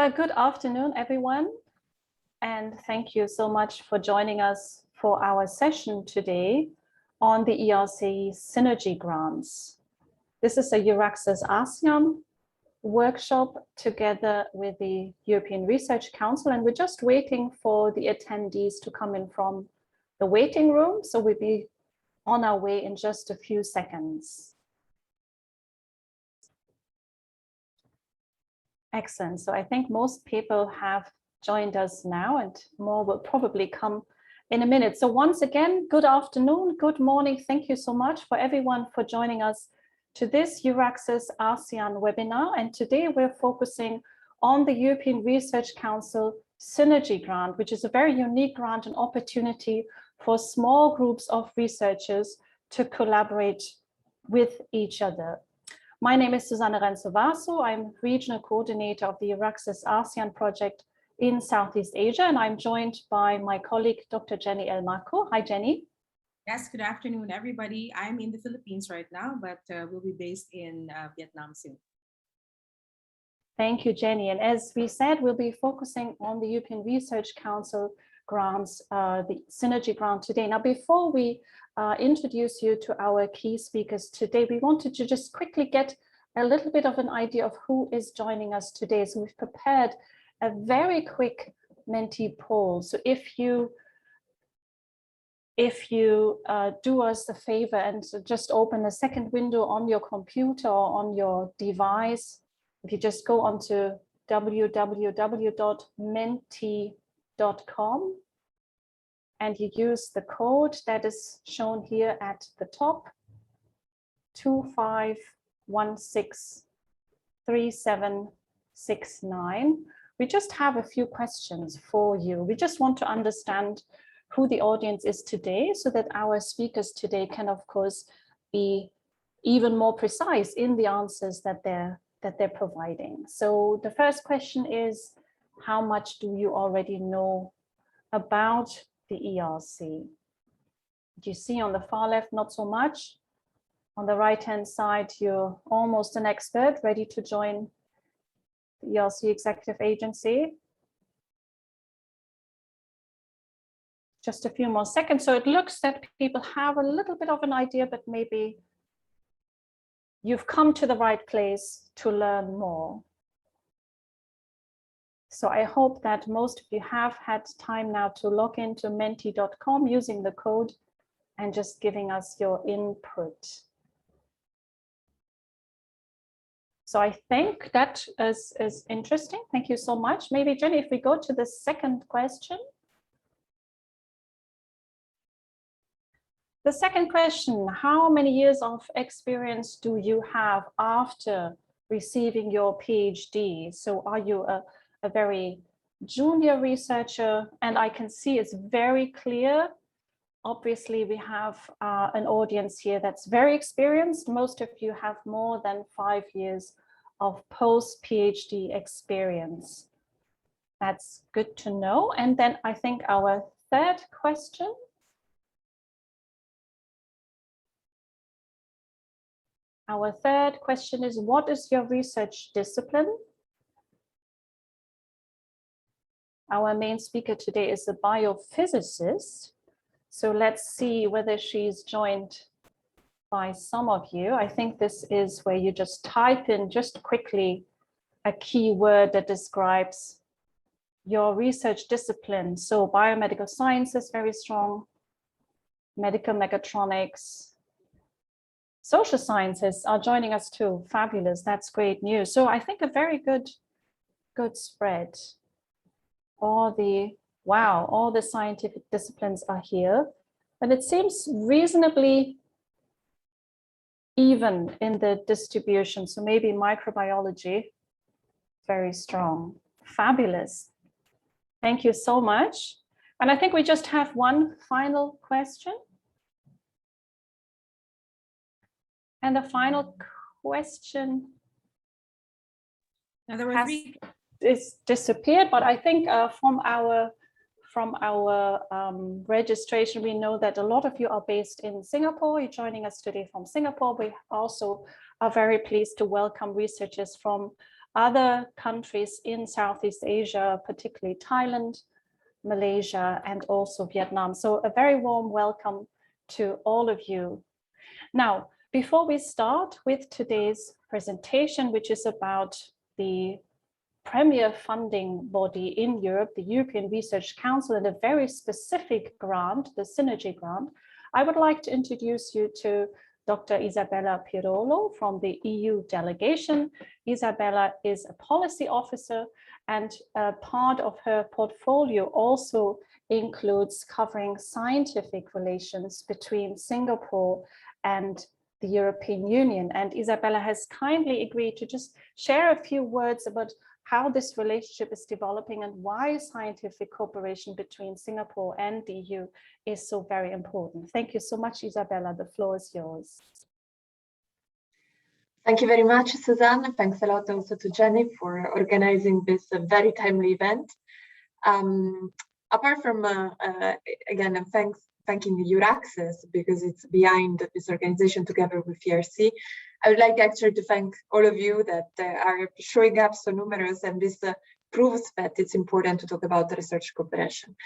Well, good afternoon, everyone. And thank you so much for joining us for our session today on the ERC Synergy Grants. This is a ERCEA ASEAN workshop together with the European Research Council, and we're just waiting for the attendees to come in from the waiting room. So we'll be on our way in just a few seconds. Excellent. So I think most people have joined us now, and more will probably come in a minute. So once again, good afternoon, good morning. Thank you so much for everyone for joining us to this ERCEA ASEAN webinar. And today we're focusing on the European Research Council Synergy Grant, which is a very unique grant and opportunity for small groups of researchers to collaborate with each other. My name is Susanne Renzo-Vaso. I'm Regional Coordinator of the ERCEA ASEAN project in Southeast Asia, and I'm joined by my colleague, Dr. Jenny Elmarco. Hi, Jenny. Yes, good afternoon, everybody. I'm in the Philippines right now, but we'll be based in Vietnam soon. Thank you, Jenny. And as we said, we'll be focusing on the European Research Council grants, the Synergy Grant today. Now, before we introduce you to our key speakers today, we wanted to just quickly get a little bit of an idea of who is joining us today. So we've prepared a very quick mentee poll. So if you do us a favor and just open a second window on your computer or on your device, if you just go onto www.mentee.com and you use the code that is shown here at the top, 25163769. We just have a few questions for you. We just want to understand who the audience is today so that our speakers today can, of course, be even more precise in the answers that they're providing. So the first question is, how much do you already know about the ERC? Do you see on the far left, not so much? On the right-hand side, you're almost an expert, ready to join the ERC Executive Agency. Just a few more seconds. So it looks that people have a little bit of an idea, but maybe you've come to the right place to learn more. So I hope that most of you have had time now to log into mentee.com using the code and just giving us your input. So I think that is interesting. Thank you so much. Maybe Jenny, if we go to the second question. The second question, how many years of experience do you have after receiving your PhD? So are you a very junior researcher? And I can see it's very clear. Obviously, we have an audience here that's very experienced. Most of you have more than 5 years of post-PhD experience. That's good to know. And then I think our third question. Our third question is, what is your research discipline? Our main speaker today is a biophysicist. So let's see whether she's joined by some of you. I think this is where you just type in just quickly a keyword that describes your research discipline. So biomedical science is very strong, medical mechatronics, social sciences are joining us too. Fabulous, that's great news. So I think a very good spread. All the scientific disciplines are here, and it seems reasonably even in the distribution. So maybe microbiology, very strong. Fabulous. Thank you so much. And I think we just have one final question. And the final question is disappeared, but I think from our registration, we know that a lot of you are based in Singapore. You're joining us today from Singapore. We also are very pleased to welcome researchers from other countries in Southeast Asia, particularly Thailand, Malaysia, and also Vietnam. So a very warm welcome to all of you. Now, before we start with today's presentation, which is about the premier funding body in Europe, the European Research Council, and a very specific grant, the Synergy Grant, I would like to introduce you to Dr. Isabella Pirolo from the EU delegation. Isabella is a policy officer, and part of her portfolio also includes covering scientific relations between Singapore and the European Union. And Isabella has kindly agreed to just share a few words about how this relationship is developing and why scientific cooperation between Singapore and the EU is so very important. Thank you so much, Isabella. The floor is yours. Thank you very much, Suzanne. Thanks a lot also to Jenny for organizing this very timely event. Apart from, again, thanking EURACSES because it's behind this organization together with ERC. I would like actually to thank all of you that are showing up so numerous, and this proves that it's important to talk about the research cooperation.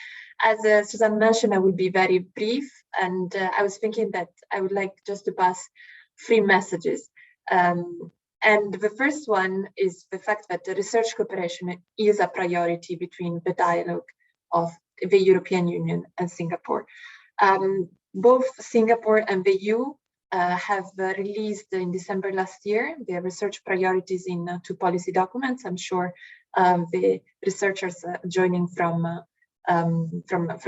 As Suzanne mentioned, I will be very brief, and I was thinking that I would like just to pass 3 messages. And the first one is the fact that the research cooperation is a priority between the dialogue of the European Union and Singapore. Both Singapore and the EU have released in December last year their research priorities in 2 policy documents. I'm sure the researchers joining from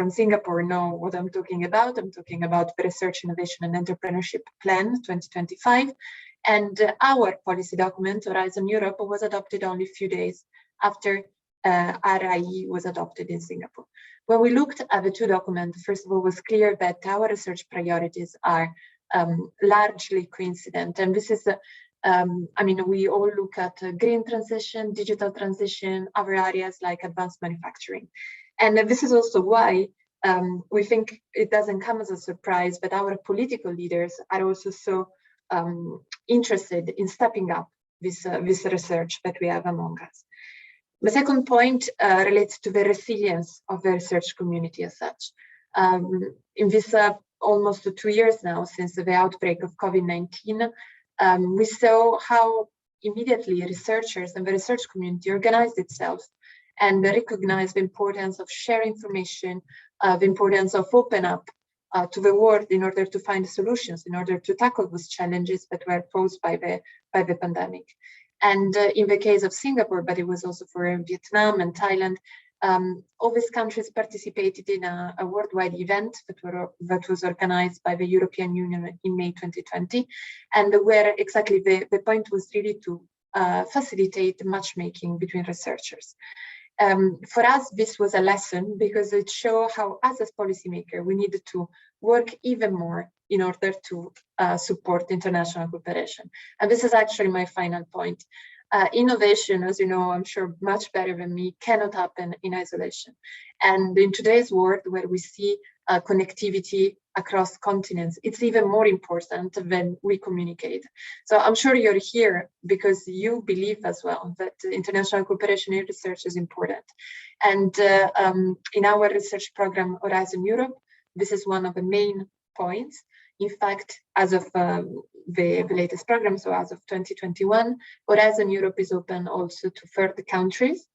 Singapore know what I'm talking about. I'm talking about the Research, Innovation and Entrepreneurship Plan 2025. And our policy document, Horizon Europe, was adopted only a few days after RIE was adopted in Singapore. When we looked at the 2 documents, first of all, it was clear that our research priorities are largely coincident. And this is, I mean, we all look at green transition, digital transition, other areas like advanced manufacturing. And this is also why we think it doesn't come as a surprise that our political leaders are also so interested in stepping up this research that we have among us. The second point relates to the resilience of the research community as such. In this almost 2 years now since the outbreak of COVID-19, we saw how immediately researchers and the research community organized itself and recognized the importance of sharing information, the importance of open up to the world in order to find solutions, in order to tackle those challenges that were posed by the pandemic. And in the case of Singapore, but it was also for Vietnam and Thailand, all these countries participated in a worldwide event that was organized by the European Union in May 2020, and where exactly the point was really to facilitate matchmaking between researchers. For us, this was a lesson because it showed how, as a policymaker, we needed to work even more in order to support international cooperation. And this is actually my final point. Innovation, as you know, I'm sure much better than me, cannot happen in isolation. And in today's world, where we see connectivity across continents, it's even more important when we communicate. So I'm sure you're here because you believe as well that international cooperation in research is important. And in our research program, Horizon Europe, this is one of the main points. In fact, as of the latest program, so as of 2021, Horizon Europe is open also to third countries.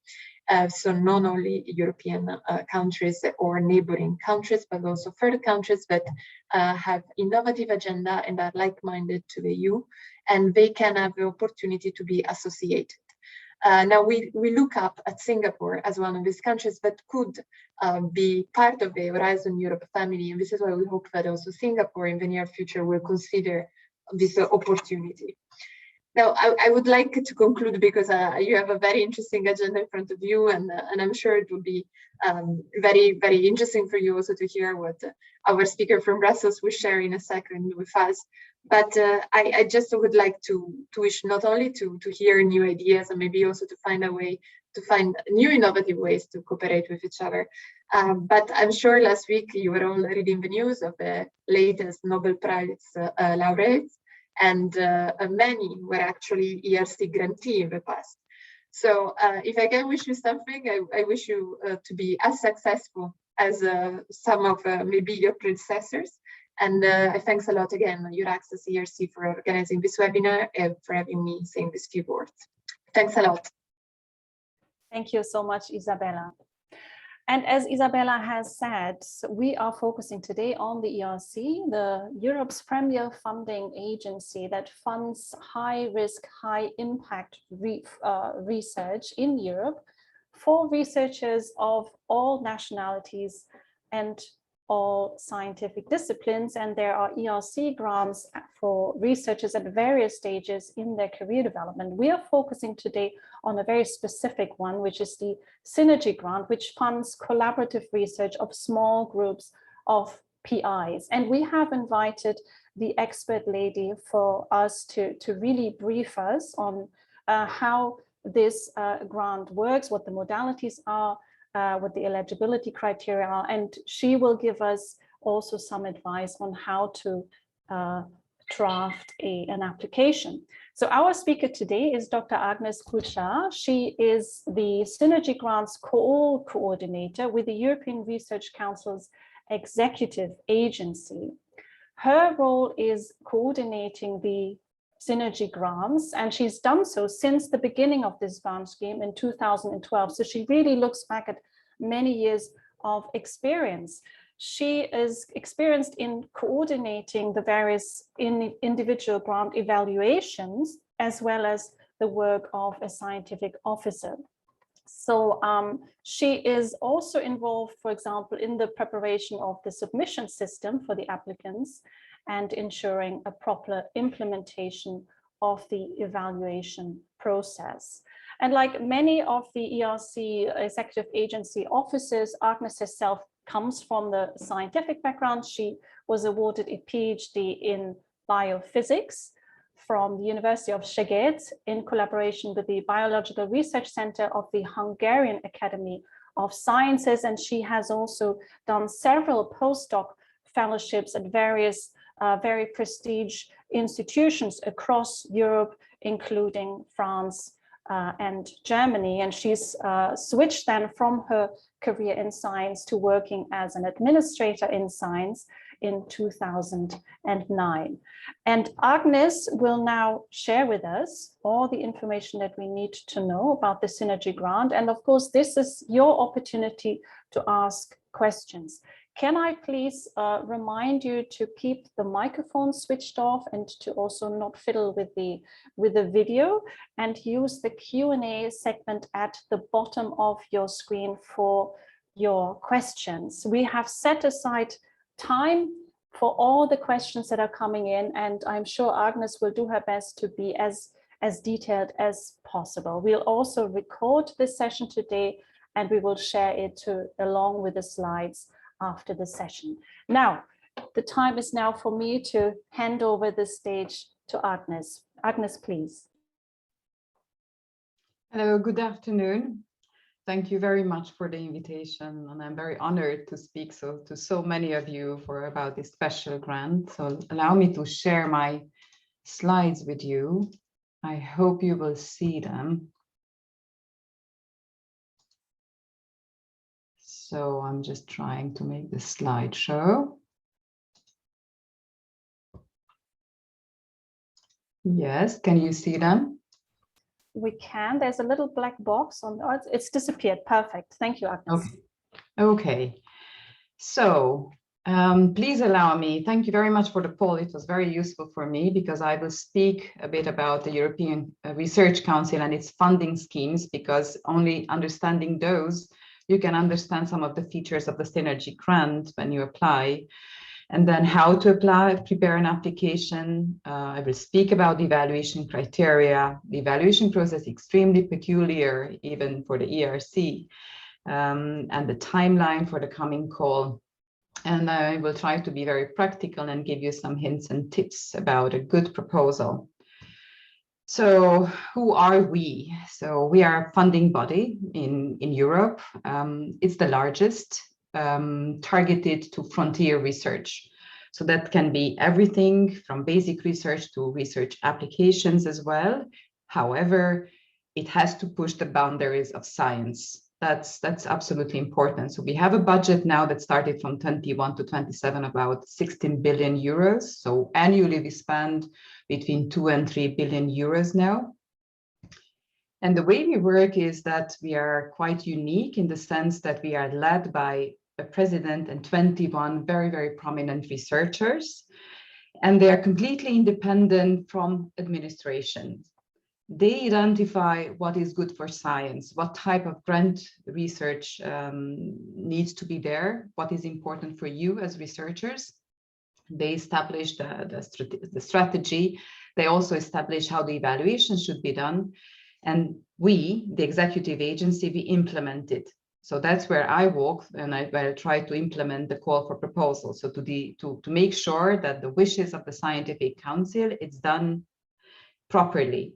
So not only European countries or neighboring countries, but also third countries that have innovative agenda and are like-minded to the EU, and they can have the opportunity to be associated. Now we look up at Singapore as one of these countries that could be part of the Horizon Europe family, and this is why we hope that also Singapore in the near future will consider this opportunity. Now, I would like to conclude because you have a very interesting agenda in front of you, and I'm sure it will be very, very interesting for you also to hear what our speaker from Brussels will share in a second with us. But I just would like to wish not only to hear new ideas and maybe also to find a way to find new innovative ways to cooperate with each other. But I'm sure last week you were all reading the news of the latest Nobel Prize laureates, and many were actually ERC grantee in the past. So if I can wish you something, I wish you to be as successful as some of maybe your predecessors. And thanks a lot again, EURACEA ERC, for organizing this webinar and for having me saying these few words. Thanks a lot. Thank you so much, Isabella. And as Isabella has said, we are focusing today on the ERC, the Europe's premier funding agency that funds high-risk, high-impact research in Europe for researchers of all nationalities and all scientific disciplines. And there are ERC grants for researchers at various stages in their career development. We are focusing today on a very specific one, which is the Synergy Grant, which funds collaborative research of small groups of PIs. And we have invited the expert lady for us to really brief us on how this grant works, what the modalities are, what the eligibility criteria are, and she will give us also some advice on how to draft an application. So our speaker today is Dr. Agnes Kulcsar. She is the Synergy Grants coordinator with the European Research Council's executive agency. Her role is coordinating the Synergy Grants, and she's done so since the beginning of this grant scheme in 2012. So she really looks back at many years of experience. She is experienced in coordinating the various individual grant evaluations, as well as the work of a scientific officer. So she is also involved, for example, in the preparation of the submission system for the applicants and ensuring a proper implementation of the evaluation process. And like many of the ERC executive agency officers, Agnes herself comes from the scientific background. She was awarded a PhD in biophysics from the University of Szeged in collaboration with the Biological Research Center of the Hungarian Academy of Sciences. And she has also done several postdoc fellowships at various very prestigious institutions across Europe, including France and Germany. And she's switched then from her career in science to working as an administrator in science in 2009. And Agnes will now share with us all the information that we need to know about the Synergy Grant. And of course, this is your opportunity to ask questions. Can I please remind you to keep the microphone switched off and to also not fiddle with the video, and use the Q&A segment at the bottom of your screen for your questions. We have set aside time for all the questions that are coming in, and I'm sure Agnes will do her best to be as detailed as possible. We'll also record this session today, and we will share it along with the slides after the session. Now, the time is now for me to hand over the stage to Agnes. Agnes, please. Hello, good afternoon. Thank you very much for the invitation, and I'm very honored to speak to so many of you about this special grant. So allow me to share my slides with you. I hope you will see them. So I'm just trying to make the slideshow. Yes, can you see them? We can. There's a little black box on. Oh, it's disappeared. Perfect. Thank you, Agnes. Okay. So please allow me. Thank you very much for the poll. It was very useful for me because I will speak a bit about the European Research Council and its funding schemes, because only understanding those, you can understand some of the features of the Synergy Grant when you apply, and then how to apply, prepare an application. I will speak about the evaluation criteria. The evaluation process is extremely peculiar, even for the ERC, and the timeline for the coming call. And I will try to be very practical and give you some hints and tips about a good proposal. So who are we? So we are a funding body in Europe. It's the largest, targeted to frontier research. So that can be everything from basic research to research applications as well. However, it has to push the boundaries of science. That's absolutely important. So we have a budget now that started from 21 to 27, about 16 billion euros. So annually we spend between 2 and 3 billion euros now. And the way we work is that we are quite unique in the sense that we are led by a president and 21 very, very prominent researchers, and they are completely independent from administration. They identify what is good for science, what type of grant research needs to be there, what is important for you as researchers. They establish the strategy. They also establish how the evaluation should be done. And we, the executive agency, we implement it. So that's where I walk, and I try to implement the call for proposals. So to make sure that the wishes of the scientific council, it's done properly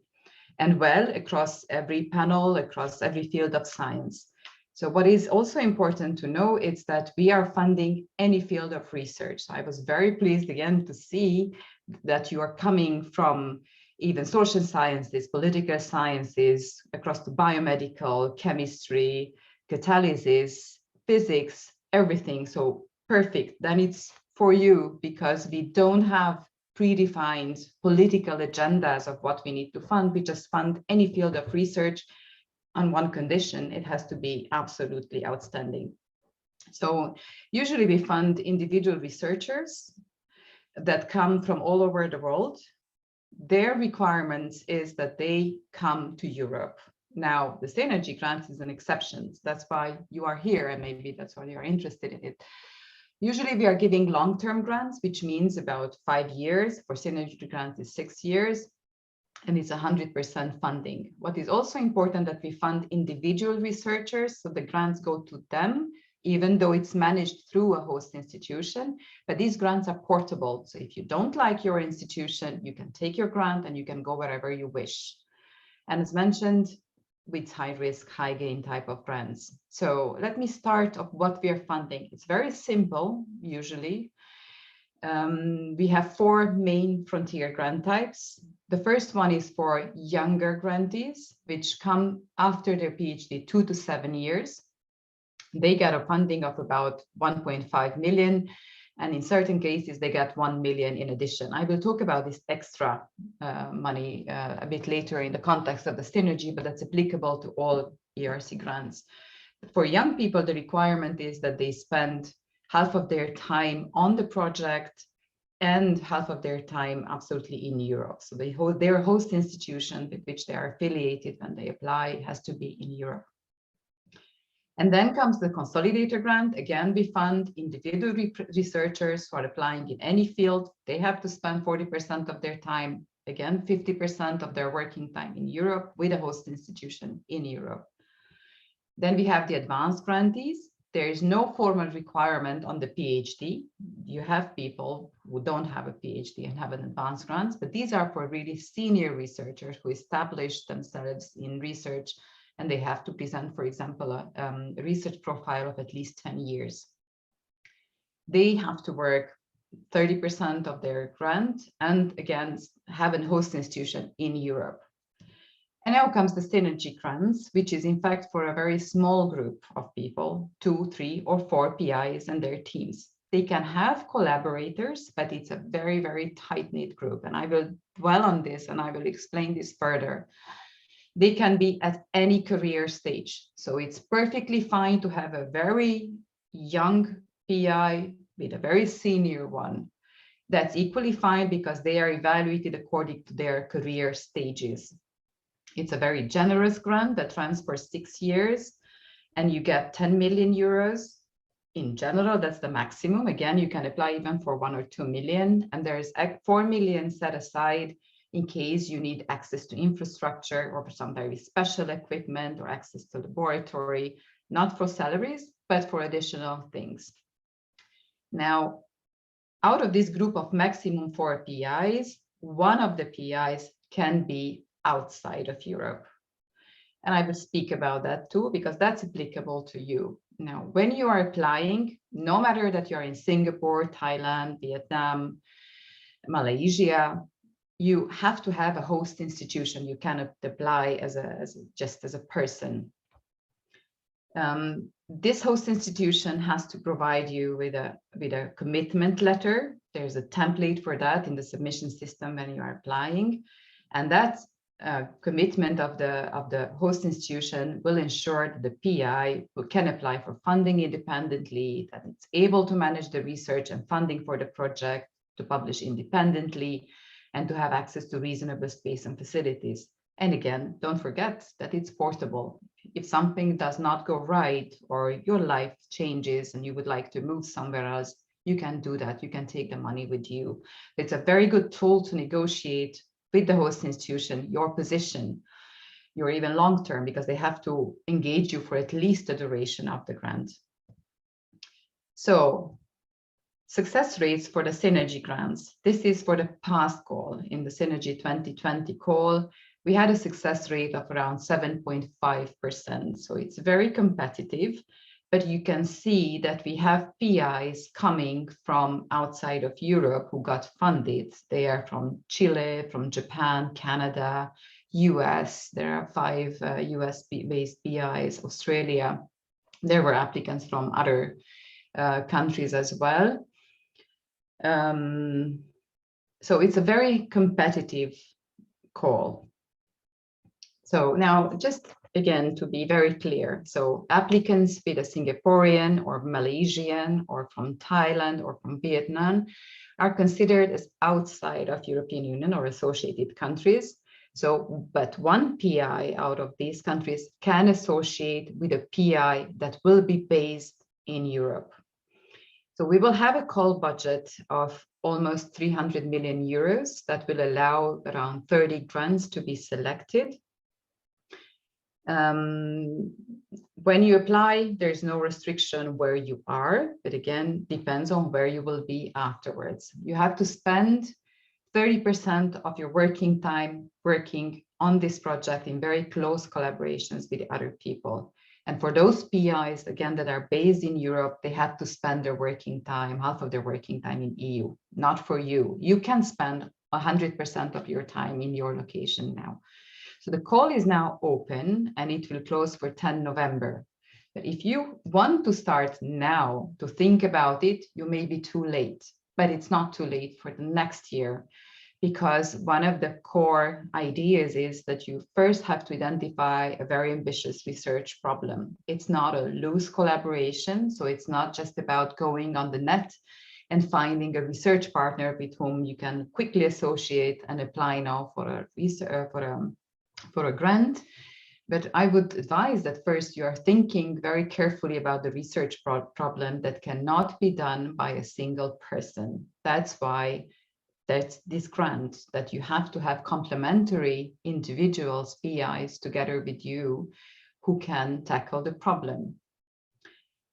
and well across every panel, across every field of science. So what is also important to know is that we are funding any field of research. I was very pleased again to see that you are coming from even social sciences, political sciences, across the biomedical, chemistry, catalysis, physics, everything. So perfect. Then it's for you, because we don't have predefined political agendas of what we need to fund. We just fund any field of research on one condition: it has to be absolutely outstanding. So usually we fund individual researchers that come from all over the world. Their requirements is that they come to Europe. Now, the Synergy Grant is an exception. That's why you are here, and maybe that's why you're interested in it. Usually we are giving long-term grants, which means about 5 years. For Synergy Grant is 6 years, and it's 100% funding. What is also important that we fund individual researchers, so the grants go to them, even though it's managed through a host institution. But these grants are portable. So if you don't like your institution, you can take your grant and you can go wherever you wish. And as mentioned, with high risk, high gain type of grants. So let me start of what we are funding. It's very simple, usually. We have 4 main frontier grant types. The first one is for younger grantees, which come after their PhD 2 to 7 years. They get a funding of about 1.5 million. And in certain cases, they get 1 million in addition. I will talk about this extra money a bit later in the context of the synergy, but that's applicable to all ERC grants. For young people, the requirement is that they spend half of their time on the project and half of their time absolutely in Europe. So their host institution with which they are affiliated when they apply has to be in Europe. And then comes the consolidator grant. Again, we fund individual researchers who are applying in any field. They have to spend 40% of their time, again, 50% of their working time in Europe with a host institution in Europe. Then we have the advanced grantees. There is no formal requirement on the PhD. You have people who don't have a PhD and have an advanced grant, but these are for really senior researchers who establish themselves in research, and they have to present, for example, a research profile of at least 10 years. They have to work 30% of their grant and again, have a host institution in Europe. And now comes the synergy grants, which is in fact for a very small group of people, 2, 3, or 4 PIs and their teams. They can have collaborators, but it's a very, very tight-knit group. And I will dwell on this and I will explain this further. They can be at any career stage. So it's perfectly fine to have a very young PI with a very senior one. That's equally fine because they are evaluated according to their career stages. It's a very generous grant that runs for 6 years and you get 10 million euros. In general, that's the maximum. Again, you can apply even for 1 or 2 million, and there's 4 million set aside in case you need access to infrastructure or some very special equipment or access to laboratory, not for salaries, but for additional things. Now, out of this group of maximum 4 PIs, one of the PIs can be outside of Europe. And I will speak about that too, because that's applicable to you. Now, when you are applying, no matter that you're in Singapore, Thailand, Vietnam, Malaysia, you have to have a host institution. You cannot apply just as a person. This host institution has to provide you with a commitment letter. There's a template for that in the submission system when you are applying, and that commitment of the host institution will ensure that the PI can apply for funding independently, that it's able to manage the research and funding for the project, to publish independently, and to have access to reasonable space and facilities. And again, don't forget that it's portable. If something does not go right, or your life changes and you would like to move somewhere else, you can do that. You can take the money with you. It's a very good tool to negotiate with the host institution your position, your even long term, because they have to engage you for at least the duration of the grant. So, success rates for the Synergy grants. This is for the past call. In the Synergy 2020 call, we had a success rate of around 7.5%. So it's very competitive, but you can see that we have PIs coming from outside of Europe who got funded. They are from Chile, from Japan, Canada, US. There are 5 US-based PIs, Australia. There were applicants from other countries as well. So it's a very competitive call. So now, just again, to be very clear, so applicants with a Singaporean or Malaysian or from Thailand or from Vietnam are considered as outside of European Union or associated countries. So, but one PI out of these countries can associate with a PI that will be based in Europe. So we will have a call budget of almost 300 million euros that will allow around 30 grants to be selected. When you apply, there's no restriction where you are, but again, depends on where you will be afterwards. You have to spend 30% of your working time working on this project in very close collaborations with other people. And for those PIs, again, that are based in Europe, they have to spend their working time, half of their working time in EU, not for you. You can spend 100% of your time in your location now. So the call is now open and it will close for 10 November. But if you want to start now to think about it, you may be too late, but it's not too late for the next year, because one of the core ideas is that you first have to identify a very ambitious research problem. It's not a loose collaboration, so it's not just about going on the net and finding a research partner with whom you can quickly associate and apply now for a grant. But I would advise that first you are thinking very carefully about the research problem that cannot be done by a single person. That's why that's this grant, that you have to have complementary individuals, PIs, together with you who can tackle the problem.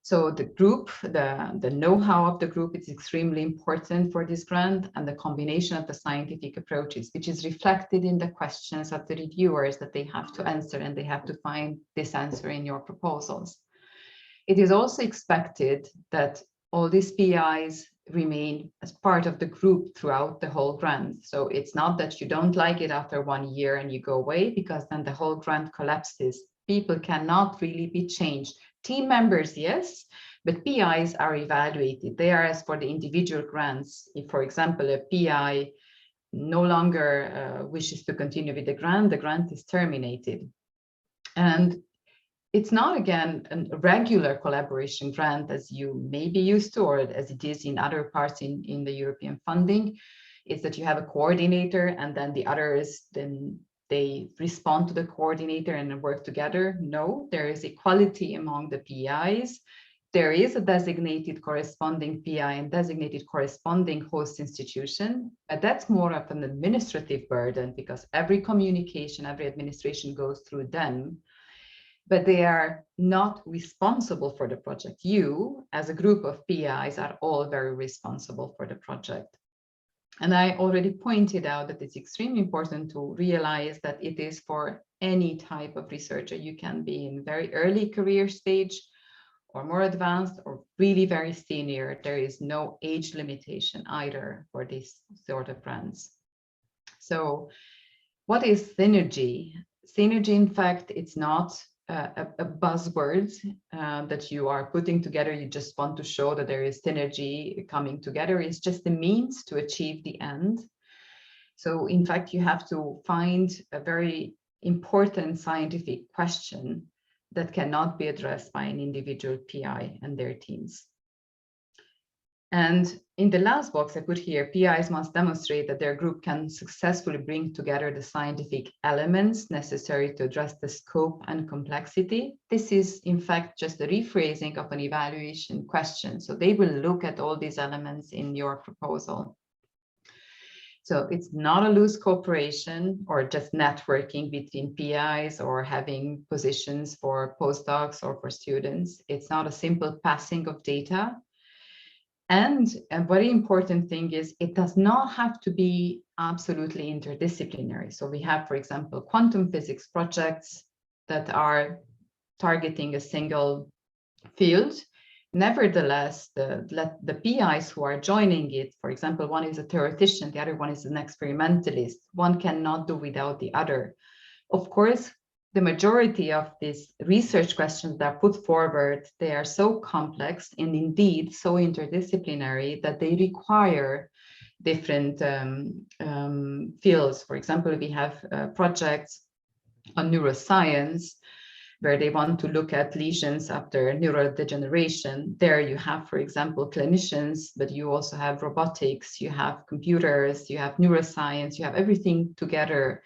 So the group, the know-how of the group is extremely important for this grant, and the combination of the scientific approaches, which is reflected in the questions of the reviewers that they have to answer, and they have to find this answer in your proposals. It is also expected that all these PIs remain as part of the group throughout the whole grant. So it's not that you don't like it after 1 year and you go away, because then the whole grant collapses. People cannot really be changed. Team members, yes, but PIs are evaluated. They are as for the individual grants. If, for example, a PI no longer wishes to continue with the grant is terminated. And it's not, again, a regular collaboration grant as you may be used to, or as it is in other parts in the European funding. It's that you have a coordinator and then the others, then they respond to the coordinator and work together. No, there is equality among the PIs. There is a designated corresponding PI and designated corresponding host institution, but that's more of an administrative burden because every communication, every administration goes through them, but they are not responsible for the project. You, as a group of PIs, are all very responsible for the project. And I already pointed out that it's extremely important to realize that it is for any type of researcher. You can be in very early career stage or more advanced or really very senior. There is no age limitation either for these sort of grants. So what is synergy? Synergy, in fact, it's not a buzzword that you are putting together. You just want to show that there is synergy coming together. It's just the means to achieve the end. So in fact, you have to find a very important scientific question that cannot be addressed by an individual PI and their teams. And in the last box I put here, PIs must demonstrate that their group can successfully bring together the scientific elements necessary to address the scope and complexity. This is in fact just a rephrasing of an evaluation question. So they will look at all these elements in your proposal. So it's not a loose cooperation or just networking between PIs or having positions for postdocs or for students. It's not a simple passing of data. And a very important thing is it does not have to be absolutely interdisciplinary. So we have, for example, quantum physics projects that are targeting a single field. Nevertheless, the PIs who are joining it, for example, one is a theoretician, the other one is an experimentalist. One cannot do without the other. Of course, the majority of these research questions that are put forward, they are so complex and indeed so interdisciplinary that they require different fields. For example, we have projects on neuroscience where they want to look at lesions after neurodegeneration. There you have, for example, clinicians, but you also have robotics, you have computers, you have neuroscience, you have everything together.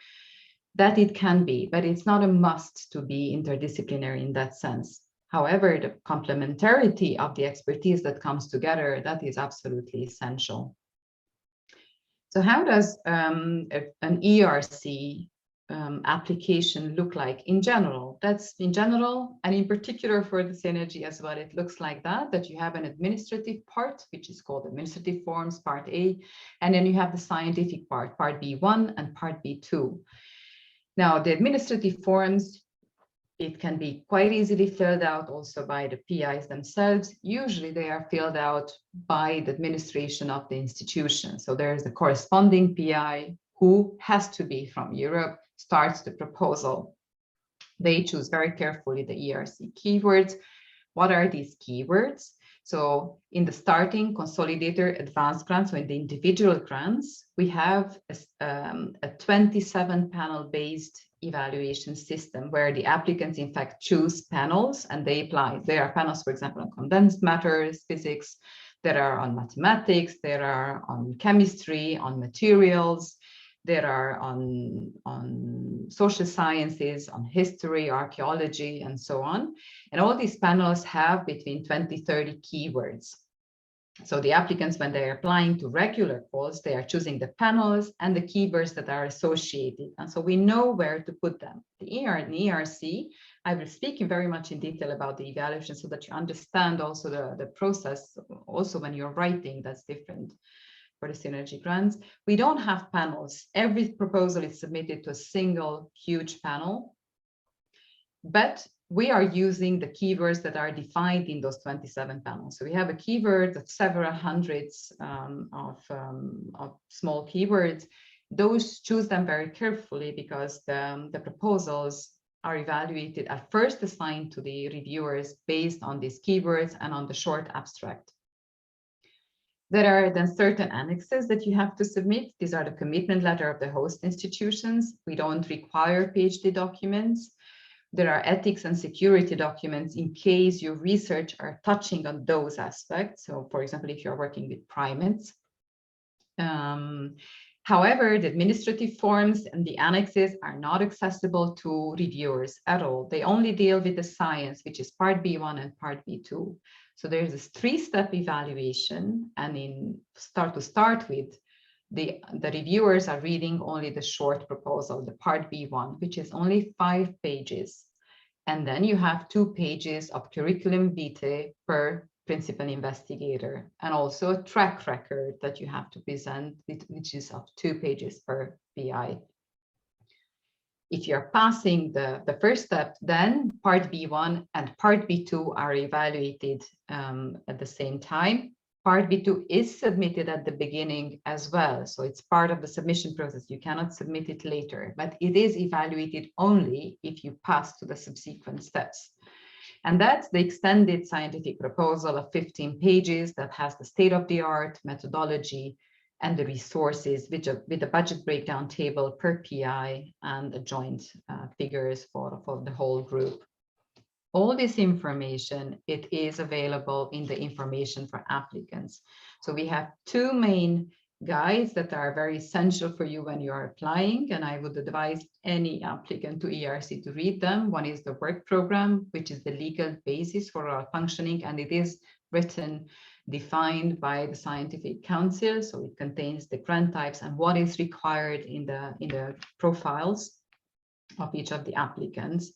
That it can be, but it's not a must to be interdisciplinary in that sense. However, the complementarity of the expertise that comes together, that is absolutely essential. So how does an ERC application look like in general? That's in general, and in particular for the synergy as well, it looks like that you have an administrative part, which is called administrative forms, part A, and then you have the scientific part, part B1 and part B2. Now, the administrative forms, it can be quite easily filled out also by the PIs themselves. Usually they are filled out by the administration of the institution. So there's a corresponding PI who has to be from Europe, starts the proposal. They choose very carefully the ERC keywords. What are these keywords? So in the starting consolidator advanced grants, so in the individual grants, we have a 27 panel based evaluation system where the applicants in fact choose panels and they apply. There are panels, for example, on condensed matter physics, there are on mathematics, there are on chemistry, on materials, there are on social sciences, on history, archaeology, and so on. And all these panels have between 20-30 keywords. So the applicants, when they're applying to regular calls, they are choosing the panels and the keywords that are associated. And so we know where to put them. The ERC, I will speak very much in detail about the evaluation so that you understand also the process. Also, when you're writing, that's different. For the Synergy grants, we don't have panels. Every proposal is submitted to a single huge panel, but we are using the keywords that are defined in those 27 panels. So we have a keyword of several hundreds of small keywords. Those choose them very carefully because the proposals are evaluated at first assigned to the reviewers based on these keywords and on the short abstract. There are then certain annexes that you have to submit. These are the commitment letter of the host institutions. We don't require PhD documents. There are ethics and security documents in case your research are touching on those aspects. So for example, if you're working with primates. However, the administrative forms and the annexes are not accessible to reviewers at all. They only deal with the science, which is part B1 and part B2. So there's this 3-step evaluation, and to start with, the reviewers are reading only the short proposal, the part B1, which is only 5 pages. And then you have 2 pages of curriculum vitae per principal investigator, and also a track record that you have to present, which is of 2 pages per PI. If you're passing the first step, then part B1 and part B2 are evaluated at the same time. Part B2 is submitted at the beginning as well. So it's part of the submission process. You cannot submit it later, but it is evaluated only if you pass to the subsequent steps. And that's the extended scientific proposal of 15 pages that has the state-of-the-art methodology and the resources with a budget breakdown table per PI and the joint figures for the whole group. All this information, it is available in the information for applicants. So we have two main guides that are very essential for you when you are applying, and I would advise any applicant to ERC to read them. One is the work program, which is the legal basis for our functioning, and it is written, defined by the Scientific Council. So it contains the grant types and what is required in the profiles of each of the applicants.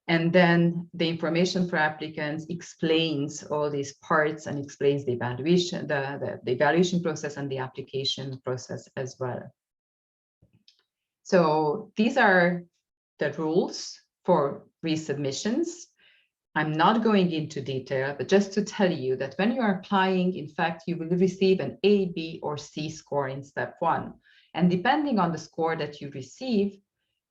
And then the information for applicants explains all these parts and explains the evaluation, the evaluation process and the application process as well. So these are the rules for resubmissions. I'm not going into detail, but just to tell you that when you are applying, in fact, you will receive an A, B, or C score in step 1. And depending on the score that you receive,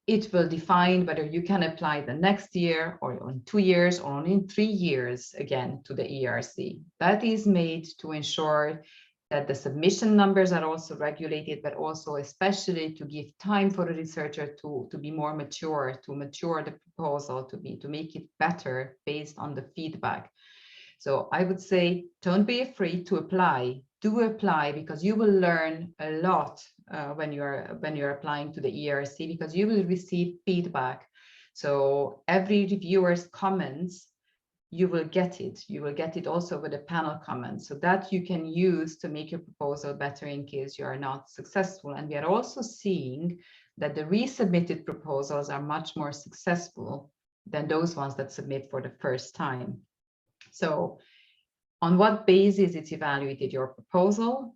it will define whether you can apply the next year or in 2 years or in 3 years again to the ERC. That is made to ensure that the submission numbers are also regulated, but also especially to give time for the researcher to be more mature, to mature the proposal, to make it better based on the feedback. So I would say, don't be afraid to apply. Do apply, because you will learn a lot when you're applying to the ERC, because you will receive feedback. So every reviewer's comments, you will get it. You will get it also with the panel comments, so that you can use to make your proposal better in case you are not successful. And we are also seeing that the resubmitted proposals are much more successful than those ones that submit for the first time. So on what basis it's evaluated your proposal?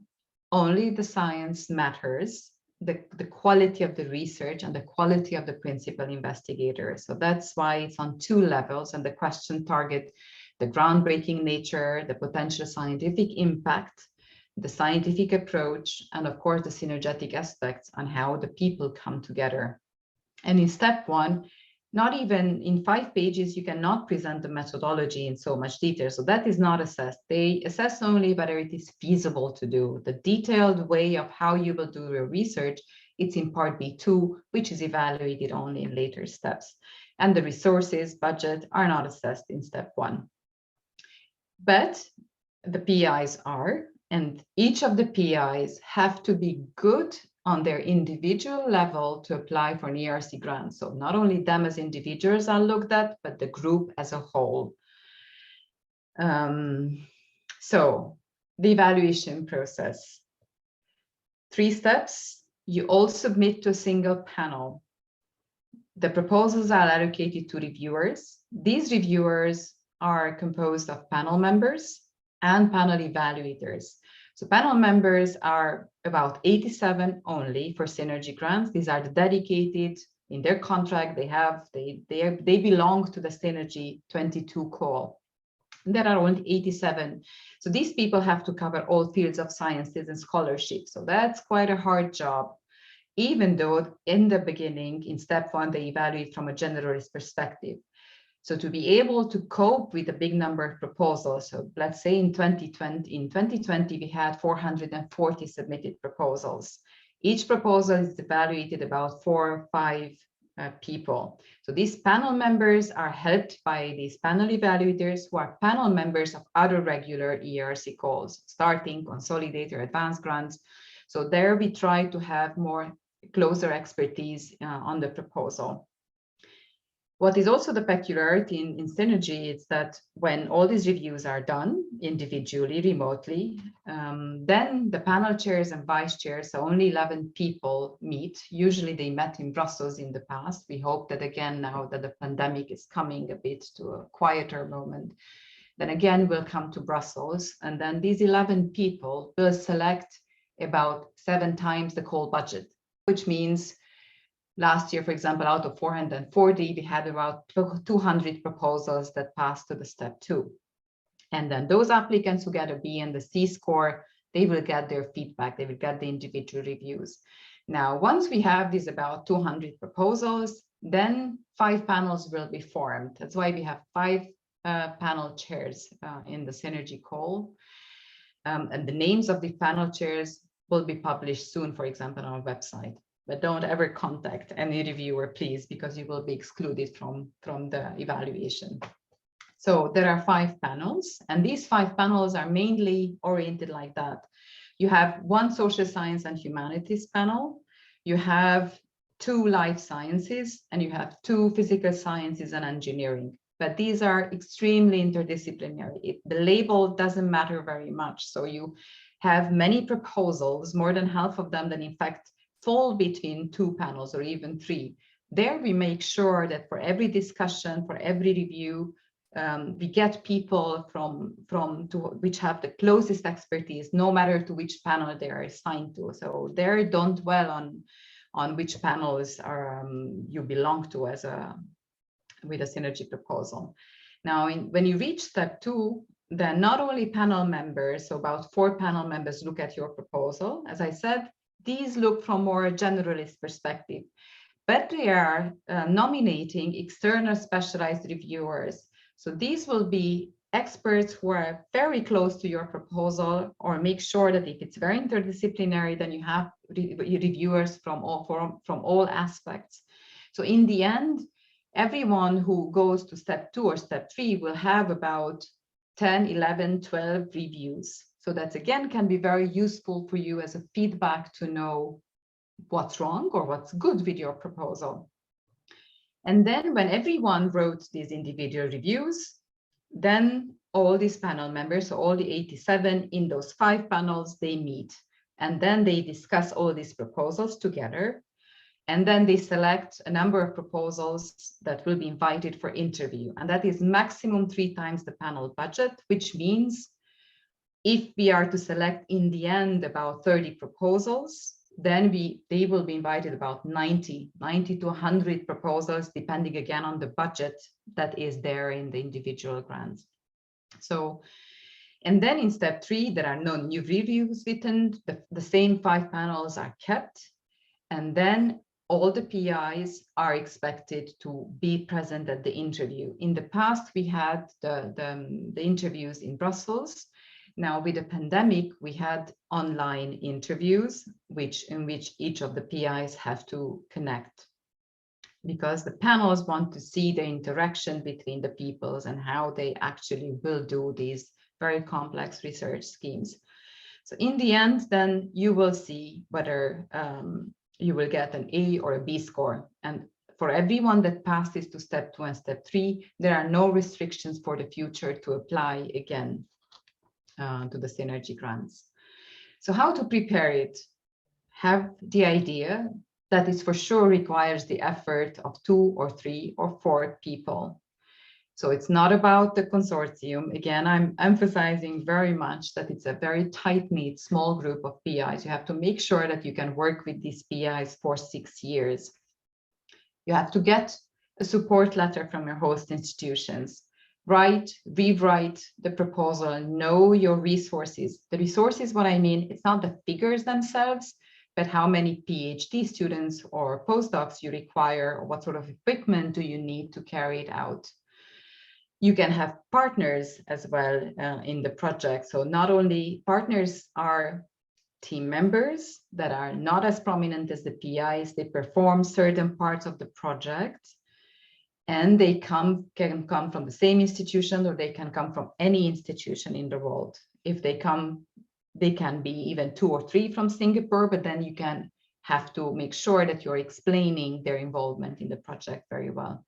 Only the science matters, the quality of the research and the quality of the principal investigator. So that's why it's on 2 levels, and the question target the groundbreaking nature, the potential scientific impact, the scientific approach, and of course the synergetic aspects on how the people come together. And in step 1, not even in 5 pages, you cannot present the methodology in so much detail. So that is not assessed. They assess only whether it is feasible to do. The detailed way of how you will do your research, it's in part B2, which is evaluated only in later steps. And the resources, budget are not assessed in step 1. But the PIs are, and each of the PIs have to be good on their individual level to apply for an ERC grant. So not only them as individuals are looked at, but the group as a whole. So the evaluation process. 3 steps. You all submit to a single panel. The proposals are allocated to reviewers. These reviewers are composed of panel members and panel evaluators. So panel members are about 87 only for Synergy grants. These are the dedicated, in their contract, they belong to the Synergy 22 call. And there are only 87. So these people have to cover all fields of sciences and scholarship. So that's quite a hard job, even though in the beginning, in step 1, they evaluate from a generalist perspective. So to be able to cope with a big number of proposals, so let's say in 2020 we had 440 submitted proposals. Each proposal is evaluated about 4 or 5 people. So these panel members are helped by these panel evaluators, who are panel members of other regular ERC calls, starting, consolidator, advanced grants. So there we try to have more closer expertise on the proposal. What is also the peculiarity in Synergy is that when all these reviews are done individually, remotely, then the panel chairs and vice chairs, so only 11 people meet. Usually they met in Brussels in the past. We hope that again, now that the pandemic is coming a bit to a quieter moment, then again we'll come to Brussels, and then these 11 people will select about 7 times the call budget, which means last year, for example, out of 440, we had about 200 proposals that passed to the step 2. And then those applicants who get a B and the C score, they will get their feedback, they will get the individual reviews. Now, once we have these about 200 proposals, then 5 panels will be formed. That's why we have 5 panel chairs in the Synergy call. And the names of the panel chairs will be published soon, for example, on our website. But don't ever contact any reviewer, please, because you will be excluded from the evaluation. So there are 5 panels, and these 5 panels are mainly oriented like that. You have 1 social science and humanities panel, you have 2 life sciences, and you have 2 physical sciences and engineering. But these are extremely interdisciplinary. The label doesn't matter very much. So you have many proposals, more than half of them that in fact fall between 2 panels or even 3. There we make sure that for every discussion, for every review, we get people which have the closest expertise, no matter to which panel they are assigned to. So there, don't dwell on which panels you belong to with a synergy proposal. Now, when you reach step 2, then not only panel members, so about 4 panel members look at your proposal. As I said, these look from more generalist perspective, but they are nominating external specialized reviewers. So these will be experts who are very close to your proposal, or make sure that if it's very interdisciplinary, then you have reviewers from all aspects. So in the end, everyone who goes to step 2 or step 3 will have about 10, 11, 12 reviews. So that again can be very useful for you as a feedback to know what's wrong or what's good with your proposal. And then when everyone wrote these individual reviews, then all these panel members, so all the 87 in those 5 panels, they meet. And then they discuss all these proposals together. And then they select a number of proposals that will be invited for interview. And that is maximum 3 times the panel budget, which means if we are to select in the end about 30 proposals, then they will be invited about 90 to 100 proposals, depending again on the budget that is there in the individual grant. So, and then in step 3, there are no new reviews written, the same 5 panels are kept, and then all the PIs are expected to be present at the interview. In the past, we had the interviews in Brussels. Now with the pandemic, we had online interviews, in which each of the PIs have to connect, because the panels want to see the interaction between the peoples and how they actually will do these very complex research schemes. So in the end, then you will see whether you will get an A or a B score. And for everyone that passes to step 2 and step 3, there are no restrictions for the future to apply again to the Synergy grants. So how to prepare it? Have the idea that it for sure requires the effort of 2 or 3 or 4 people. So it's not about the consortium. Again, I'm emphasizing very much that it's a very tight-knit small group of PIs. You have to make sure that you can work with these PIs for 6 years. You have to get a support letter from your host institutions. Write, rewrite the proposal, know your resources. The resources, what I mean, it's not the figures themselves, but how many PhD students or postdocs you require, or what sort of equipment do you need to carry it out. You can have partners as well in the project. So not only partners are team members that are not as prominent as the PIs, they perform certain parts of the project, and they can come from the same institution, or they can come from any institution in the world. If they come, they can be even 2 or 3 from Singapore, but then you can have to make sure that you're explaining their involvement in the project very well.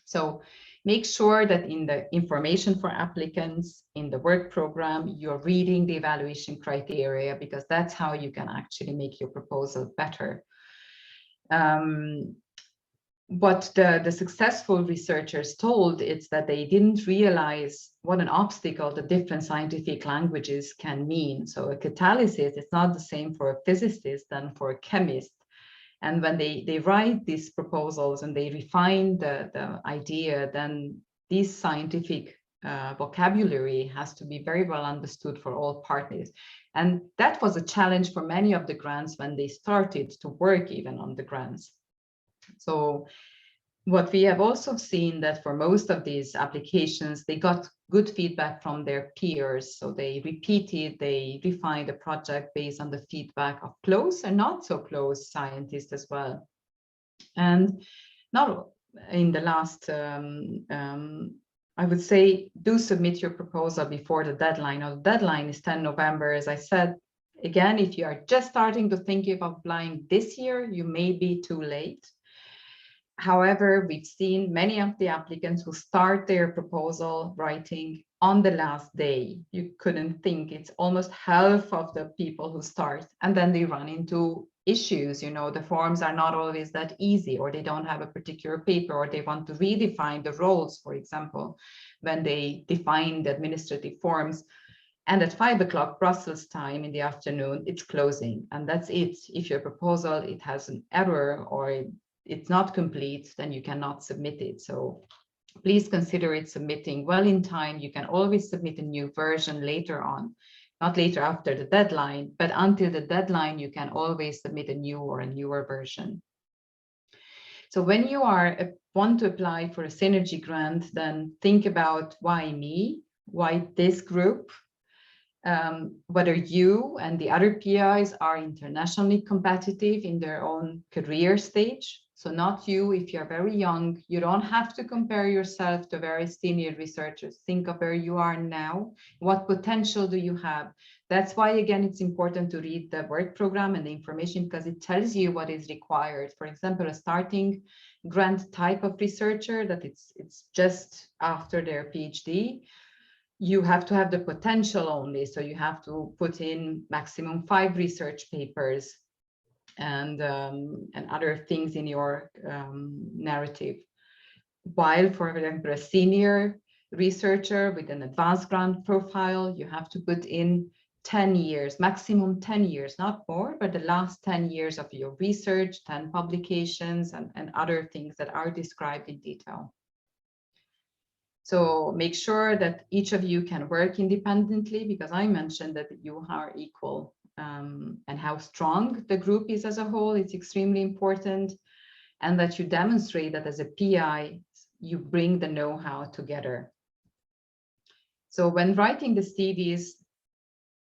So make sure that in the information for applicants, in the work program, you're reading the evaluation criteria, because that's how you can actually make your proposal better. What the successful researchers told is that they didn't realize what an obstacle the different scientific languages can mean. So a catalysis is not the same for a physicist than for a chemist. And when they write these proposals and they refine the idea, then these scientific vocabulary has to be very well understood for all parties. And that was a challenge for many of the grants when they started to work even on the grants. So what we have also seen that for most of these applications, they got good feedback from their peers. So they repeated, they refined the project based on the feedback of close and not so close scientists as well. And not in the last, I would say, do submit your proposal before the deadline. Now, the deadline is 10 November, as I said. Again, if you are just starting to think of applying this year, you may be too late. However, we've seen many of the applicants who start their proposal writing on the last day. You couldn't think, it's almost half of the people who start, and then they run into issues. You know, the forms are not always that easy, or they don't have a particular paper, or they want to redefine the roles, for example, when they define the administrative forms. And at 5 o'clock Brussels time in the afternoon, it's closing, and that's it. If your proposal, it has an error or it's not complete, then you cannot submit it. So please consider it submitting well in time. You can always submit a new version later on, not later after the deadline, but until the deadline, you can always submit a new or a newer version. So when you want to apply for a Synergy grant, then think about why me, why this group, whether you and the other PIs are internationally competitive in their own career stage. So not you, if you're very young, you don't have to compare yourself to very senior researchers. Think of where you are now. What potential do you have? That's why, again, it's important to read the work program and the information, because it tells you what is required. For example, a starting grant type of researcher that it's just after their PhD. You have to have the potential only. So you have to put in maximum 5 research papers and other things in your narrative. While for example, a senior researcher with an advanced grant profile, you have to put in 10 years, maximum 10 years, not more, but the last 10 years of your research, 10 publications and other things that are described in detail. So make sure that each of you can work independently, because I mentioned that you are equal, and how strong the group is as a whole. It's extremely important, and that you demonstrate that as a PI, you bring the know-how together. So when writing the CVs,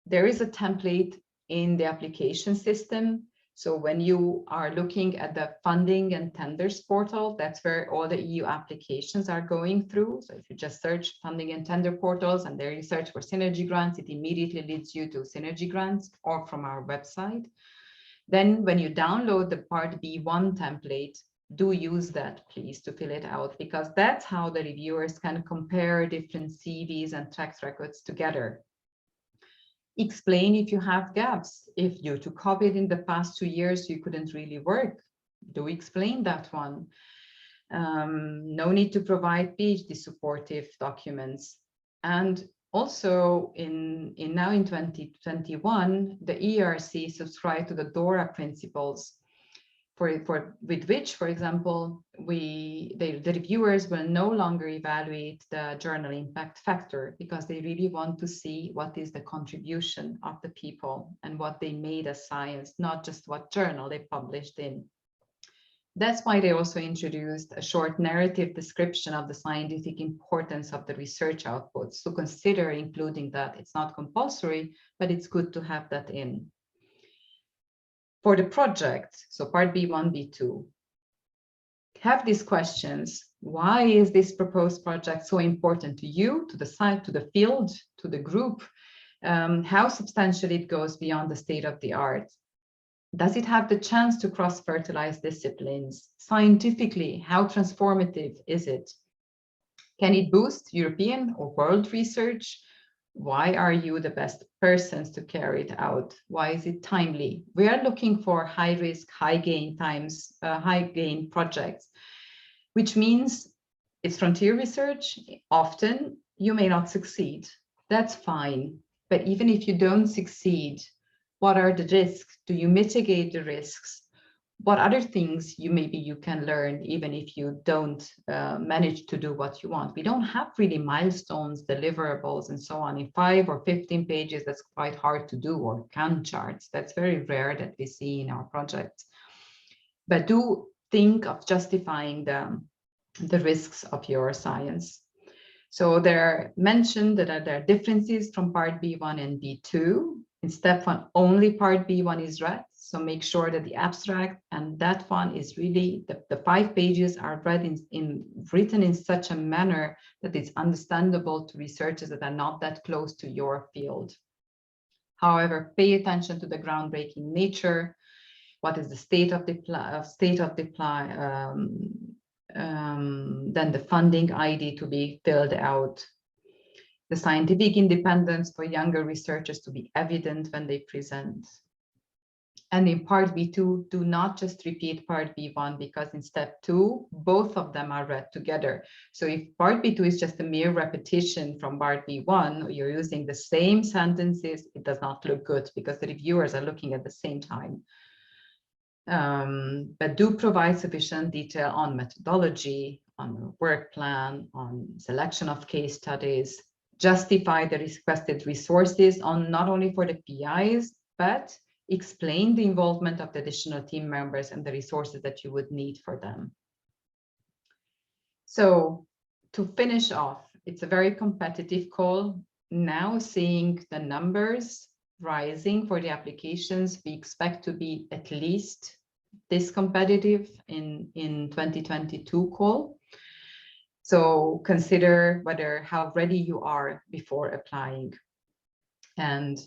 there is a template in the application system. So when you are looking at the funding and tenders portal, that's where all the EU applications are going through. So if you just search funding and tender portals and there you search for Synergy grants, it immediately leads you to Synergy grants or from our website. Then when you download the Part B1 template, do use that, please, to fill it out, because that's how the reviewers can compare different CVs and track records together. Explain if you have gaps. If due to COVID in the past 2 years, you couldn't really work, do explain that one. No need to provide PhD supportive documents. And also now in 2021, the ERC subscribed to the DORA principles, with which, for example, the reviewers will no longer evaluate the journal impact factor, because they really want to see what is the contribution of the people and what they made as science, not just what journal they published in. That's why they also introduced a short narrative description of the scientific importance of the research outputs. So consider including that. It's not compulsory, but it's good to have that in. For the project, so part B1, B2, have these questions. Why is this proposed project so important to you, to the site, to the field, to the group? How substantially it goes beyond the state of the art? Does it have the chance to cross-fertilize disciplines? Scientifically, how transformative is it? Can it boost European or world research? Why are you the best persons to carry it out? Why is it timely? We are looking for high risk, high gain projects, which means it's frontier research. Often you may not succeed. That's fine. But even if you don't succeed, what are the risks? Do you mitigate the risks? what other things maybe you can learn even if you don't manage to do what you want. We don't have really milestones, deliverables, and so on in 5 or 15 pages. That's quite hard to do, or Gantt charts. That's very rare that we see in our projects. But do think of justifying the risks of your science. So they're mentioned that there are differences from part B1 and B2. In step 1, only part B1 is read. So make sure that the abstract and that one is really, the 5 pages are read written in such a manner that it's understandable to researchers that are not that close to your field. However, pay attention to the groundbreaking nature. What is the state of the then the funding ID to be filled out. The scientific independence for younger researchers to be evident when they present. And in part B2, do not just repeat part B1, because in step 2, both of them are read together. So if part B2 is just a mere repetition from part B1, or you're using the same sentences, it does not look good because the reviewers are looking at the same time. But do provide sufficient detail on methodology, on the work plan, on selection of case studies, justify the requested resources on not only for the PIs, but explain the involvement of the additional team members and the resources that you would need for them. So to finish off, it's a very competitive call. Now seeing the numbers rising for the applications, we expect to be at least this competitive in 2022 call. So consider how ready you are before applying. And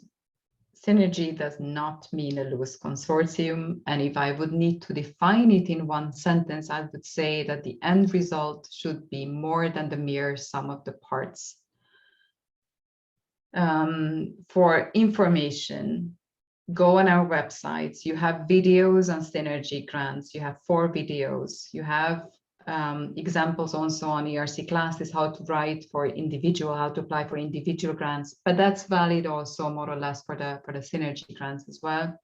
synergy does not mean a loose consortium. And if I would need to define it in one sentence, I would say that the end result should be more than the mere sum of the parts. For information, go on our websites. You have videos on Synergy Grants. You have 4 videos. You have examples also on ERC classes, how to write for individual, how to apply for individual grants. But that's valid also more or less for the Synergy Grants as well.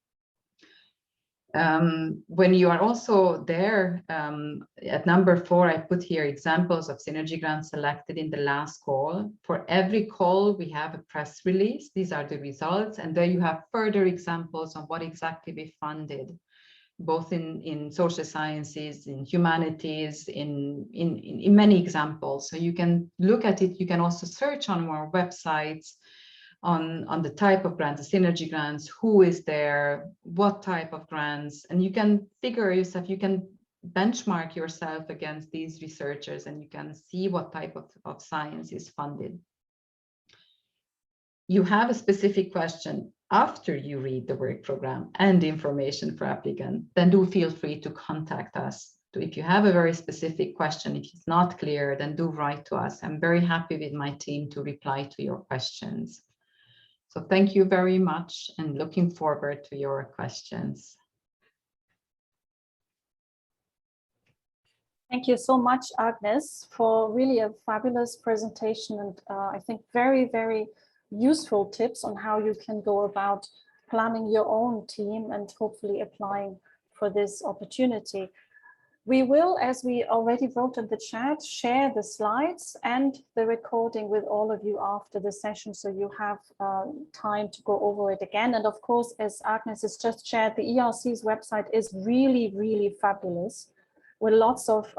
When you are also there, at number 4, I put here examples of Synergy Grants selected in the last call. For every call, we have a press release. These are the results. And there you have further examples on what exactly we funded, both in social sciences, in humanities, in many examples. So you can look at it. You can also search on our websites on the type of grants, the synergy grants, who is there, what type of grants, and you can figure yourself, you can benchmark yourself against these researchers, and you can see what type of science is funded. You have a specific question after you read the work program and information for applicant, then do feel free to contact us. So if you have a very specific question, if it's not clear, then do write to us. I'm very happy with my team to reply to your questions. So thank you very much and looking forward to your questions. Thank you so much, Agnes, for really a fabulous presentation and I think very, very useful tips on how you can go about planning your own team and hopefully applying for this opportunity. We will, as we already wrote in the chat, share the slides and the recording with all of you after the session, so you have time to go over it again. And of course, as Agnes has just shared, the ERC's website is really, really fabulous, with lots of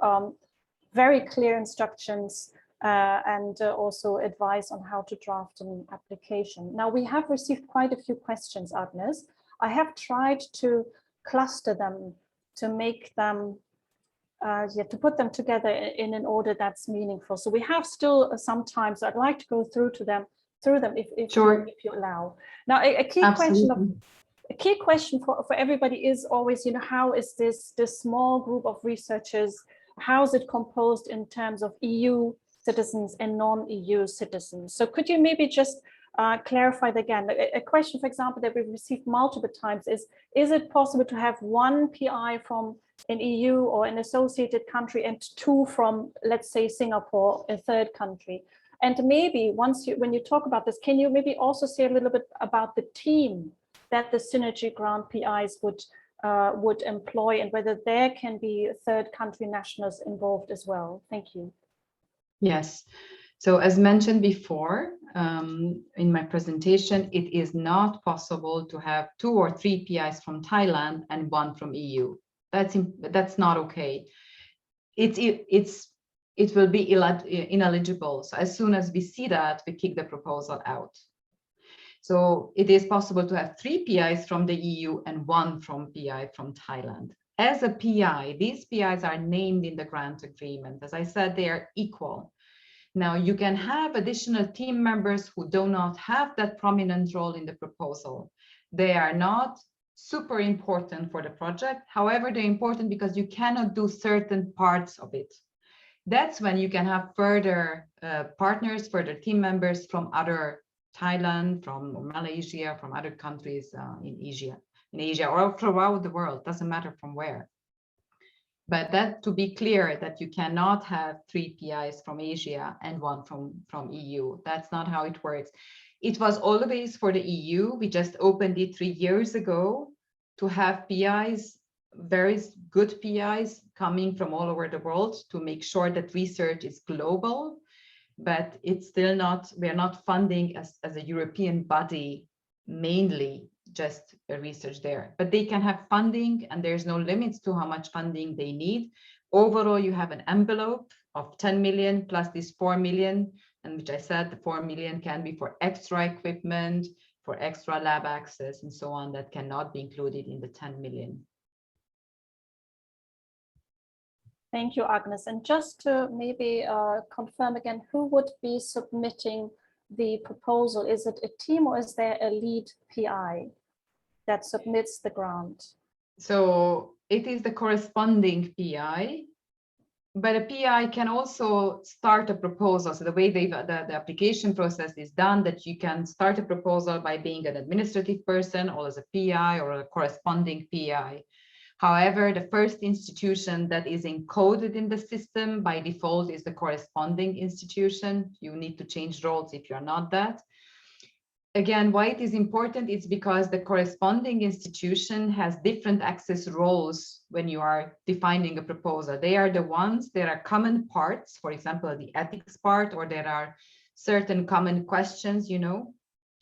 very clear instructions and also advice on how to draft an application. Now, we have received quite a few questions, Agnes. I have tried to cluster them to make them to put them together in an order that's meaningful. So we have still some time, so I'd like to go through them if you allow. Now, a key question for everybody is always, you know, how is this small group of researchers, how is it composed in terms of EU citizens and non-EU citizens? So could you maybe just clarify again? A question, for example, that we've received multiple times is it possible to have one PI from an EU or an associated country and 2 from, let's say, Singapore, a third country? And maybe when you talk about this, can you maybe also say a little bit about the team that the Synergy Grant PIs would would employ, and whether there can be third country nationals involved as well. Thank you. Yes. So as mentioned before in my presentation, it is not possible to have 2 or 3 PIs from Thailand and 1 from EU. That's not okay. It will be ineligible. So as soon as we see that, we kick the proposal out. So it is possible to have 3 PIs from the EU and 1 PI from Thailand. As a PI, these PIs are named in the grant agreement. As I said, they are equal. Now you can have additional team members who do not have that prominent role in the proposal. They are not super important for the project. However, they're important because you cannot do certain parts of it. That's when you can have further partners, further team members from other Thailand, from Malaysia, from other countries in Asia or throughout the world, doesn't matter from where. But that, to be clear, that you cannot have 3 PIs from Asia and 1 from EU. That's not how it works. It was always for the EU. We just opened it 3 years ago to have PIs, very good PIs coming from all over the world to make sure that research is global. But it's still not, we are not funding as a European body mainly just research there, but they can have funding and there's no limits to how much funding they need. Overall, you have an envelope of 10 million plus this 4 million, and which I said the 4 million can be for extra equipment, for extra lab access and so on, that cannot be included in the 10 million. Thank you, Agnes. And just to maybe confirm again, who would be submitting the proposal? Is it a team or is there a lead PI that submits the grant? So it is the corresponding PI, but a PI can also start a proposal. So the way the application process is done, that you can start a proposal by being an administrative person or as a PI or a corresponding PI. However, the first institution that is encoded in the system by default is the corresponding institution. You need to change roles if you're not that. Again, why it is important is because the corresponding institution has different access roles when you are defining a proposal. They are the ones, there are common parts, for example, the ethics part, or there are certain common questions, you know,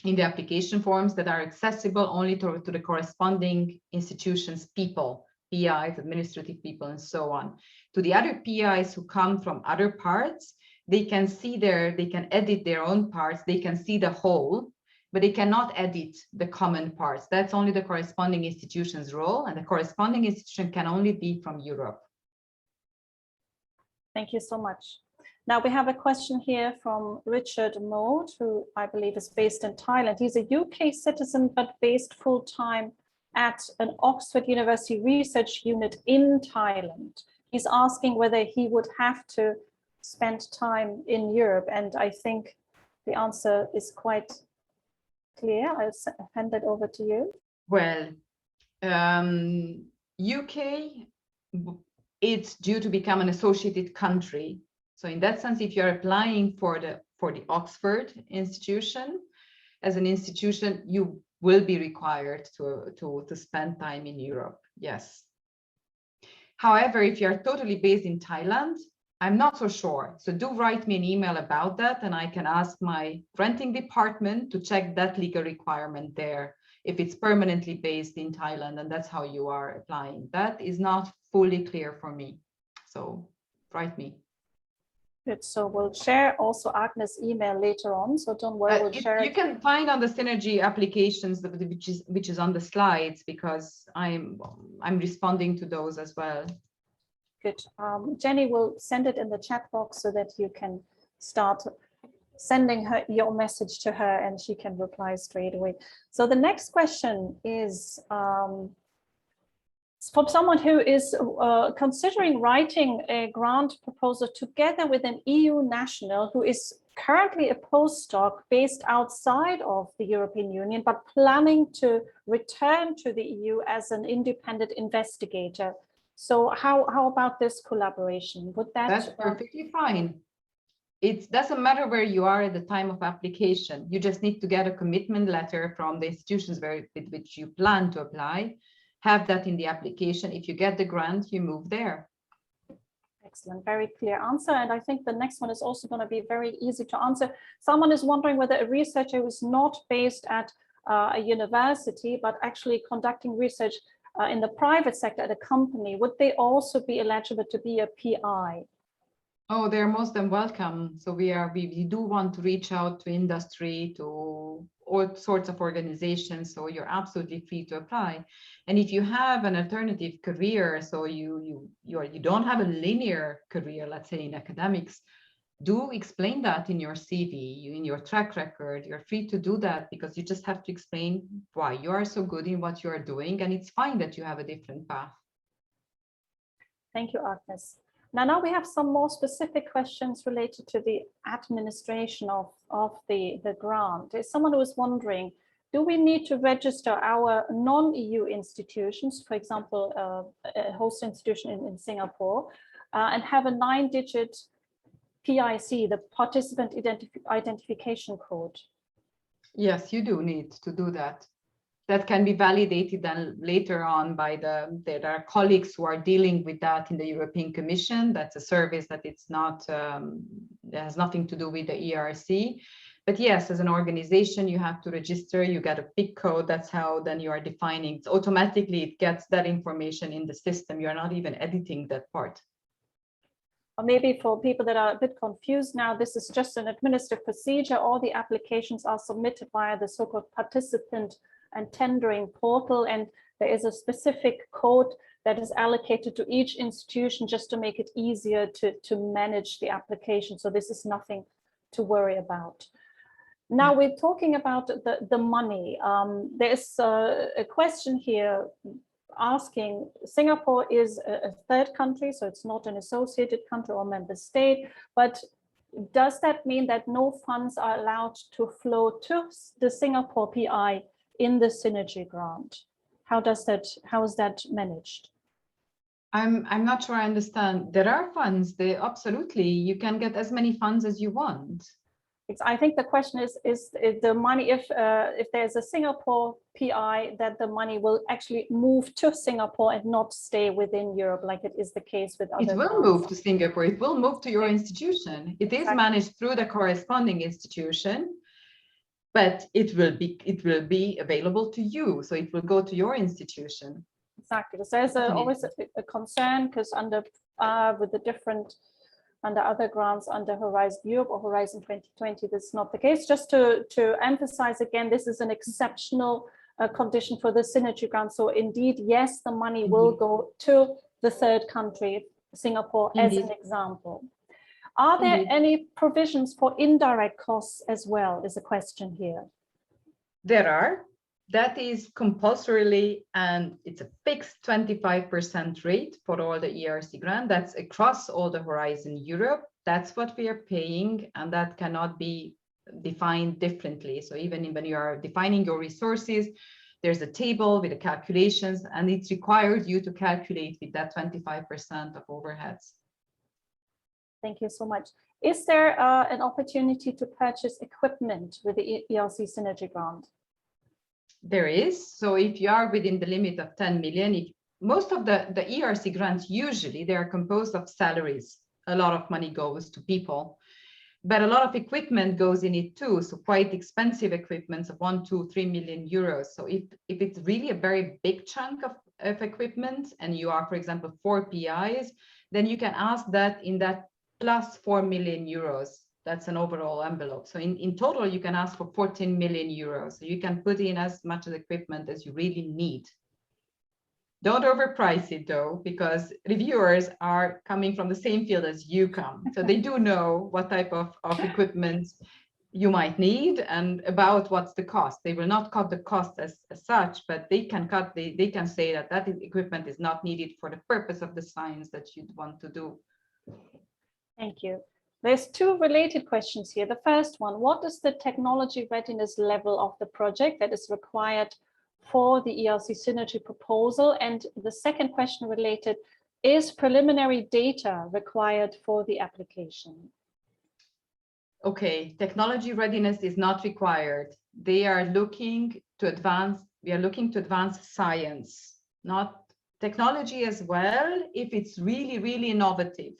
in the application forms that are accessible only to the corresponding institutions people, PIs, administrative people, and so on. To the other PIs who come from other parts, they can see they can edit their own parts, they can see the whole, but they cannot edit the common parts. That's only the corresponding institution's role, and the corresponding institution can only be from Europe. Thank you so much. Now we have a question here from Richard Mode, who I believe is based in Thailand. He's a UK citizen, but based full-time at an Oxford University research unit in Thailand. He's asking whether he would have to spend time in Europe, and I think the answer is quite clear. I'll hand it over to you. Well, UK, it's due to become an associated country. So in that sense, if you're applying for the Oxford institution, as an institution, you will be required to spend time in Europe, yes. However, if you're totally based in Thailand, I'm not so sure. So do write me an email about that, and I can ask my granting department to check that legal requirement there, if it's permanently based in Thailand, and that's how you are applying. That is not fully clear for me. So write me. Good. So we'll share also Agnes' email later on. So don't worry, we'll share it. You can find on the Synergy applications, which is on the slides, because I'm responding to those as well. Good. Jenny will send it in the chat box so that you can start sending her your message to her and she can reply straight away. So the next question is from someone who is considering writing a grant proposal together with an EU national who is currently a postdoc based outside of the European Union, but planning to return to the EU as an independent investigator. So how about this collaboration? Would that? That's perfectly fine. It doesn't matter where you are at the time of application. You just need to get a commitment letter from the institutions with which you plan to apply. have that in the application. If you get the grant, you move there. Excellent, very clear answer. And I think the next one is also going to be very easy to answer. Someone is wondering whether a researcher who is not based at a university, but actually conducting research in the private sector at a company, would they also be eligible to be a PI? Oh, they're most than welcome. So we do want to reach out to industry, to all sorts of organizations. So you're absolutely free to apply. And if you have an alternative career, so you don't have a linear career, let's say in academics, do explain that in your CV, in your track record. You're free to do that, because you just have to explain why you are so good in what you are doing. And it's fine that you have a different path. Thank you, Agnes. Now we have some more specific questions related to the administration of the grant. There's someone who is wondering, do we need to register our non-EU institutions, for example, a host institution in Singapore, and have a 9-digit PIC, the participant identification code? Yes, you do need to do that. That can be validated then later on by there are colleagues who are dealing with that in the European Commission. That's a service that it's not, it has nothing to do with the ERC. But yes, as an organization, you have to register, you get a PIC code. That's how then you are defining. It's automatically, it gets that information in the system. You're not even editing that part. Or maybe for people that are a bit confused now, this is just an administrative procedure. All the applications are submitted via the so-called participant and tendering portal, and there is a specific code that is allocated to each institution just to make it easier to manage the application. So this is nothing to worry about. Now we're talking about the money. There's a question here asking, Singapore is a third country, so it's not an associated country or member state, but does that mean that no funds are allowed to flow to the Singapore PI in the Synergy Grant? How is that managed? I'm not sure I understand. There are funds. Absolutely, you can get as many funds as you want. I think the question is the money, if there's a Singapore PI, that the money will actually move to Singapore and not stay within Europe, like it is the case with other. It will move to Singapore. It will move to your institution. It is managed through the corresponding institution, but it will be available to you. So it will go to your institution. Exactly. So there's always a concern, because under with the different under other grants under Horizon Europe or Horizon 2020, this is not the case. Just to emphasize again, this is an exceptional condition for the Synergy Grant. So indeed, yes, the money will go to the third country, Singapore, as an example. Are there any provisions for indirect costs as well, is a question here. There are. That is compulsorily, and it's a fixed 25% rate for all the ERC grant. That's across all the Horizon Europe. That's what we are paying, and that cannot be defined differently. So even when you are defining your resources, there's a table with the calculations, and it's required you to calculate with that 25% of overheads. Thank you so much. Is there an opportunity to purchase equipment with the ERC Synergy Grant? There is. So if you are within the limit of 10 million, most of the ERC grants, usually they are composed of salaries. A lot of money goes to people, but a lot of equipment goes in it too. So quite expensive equipment of 1, 2, 3 million euros. So if it's really a very big chunk of equipment, and you are, for example, 4 PIs, then you can ask that in that plus 4 million euros. That's an overall envelope. So in total, you can ask for 14 million euros. So you can put in as much of equipment as you really need. Don't overprice it though, because reviewers are coming from the same field as you come. So they do know what type of equipment you might need and about what's the cost. They will not cut the cost as such, but they can say that equipment is not needed for the purpose of the science that you'd want to do. Thank you. There's 2 related questions here. The first one, what is the technology readiness level of the project that is required for the ERC Synergy proposal? And the second question related, is preliminary data required for the application? Okay, technology readiness is not required. We are looking to advance science. not technology as well, if it's really, really innovative.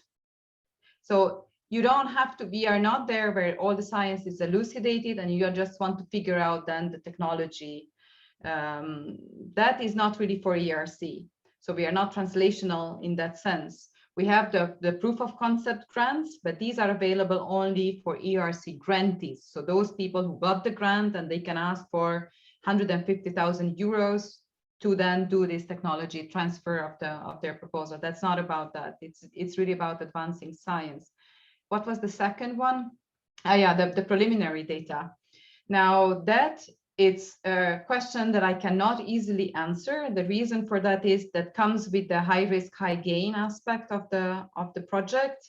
So you don't have to, we are not there where all the science is elucidated and you just want to figure out then the technology. That is not really for ERC. So we are not translational in that sense. We have the proof of concept grants, but these are available only for ERC grantees. So those people who got the grant and they can ask for 150,000 euros to then do this technology transfer of their proposal. That's not about that. It's really about advancing science. What was the second one? Yeah, the preliminary data. Now that it's a question that I cannot easily answer. The reason for that is that comes with the high risk, high gain aspect of the project.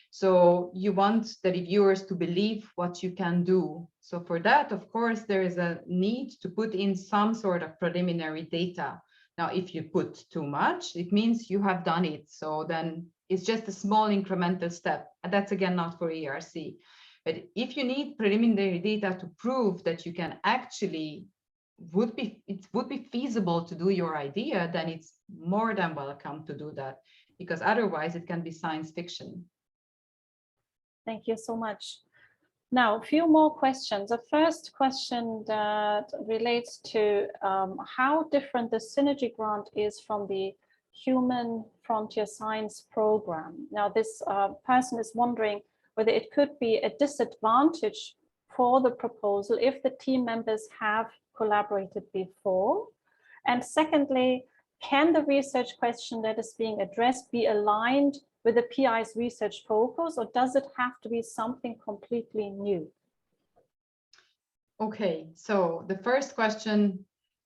So you want the reviewers to believe what you can do. So for that, of course, there is a need to put in some sort of preliminary data. Now, if you put too much, it means you have done it. So then it's just a small incremental step. And that's again, not for ERC. But if you need preliminary data to prove that you can actually, it would be feasible to do your idea, then it's more than welcome to do that, because otherwise it can be science fiction. Thank you so much. Now, a few more questions. The first question that relates to how different the Synergy Grant is from the Human Frontier Science Program. Now, this person is wondering whether it could be a disadvantage for the proposal if the team members have collaborated before. And secondly, can the research question that is being addressed be aligned with the PI's research focus, or does it have to be something completely new? Okay, so the first question,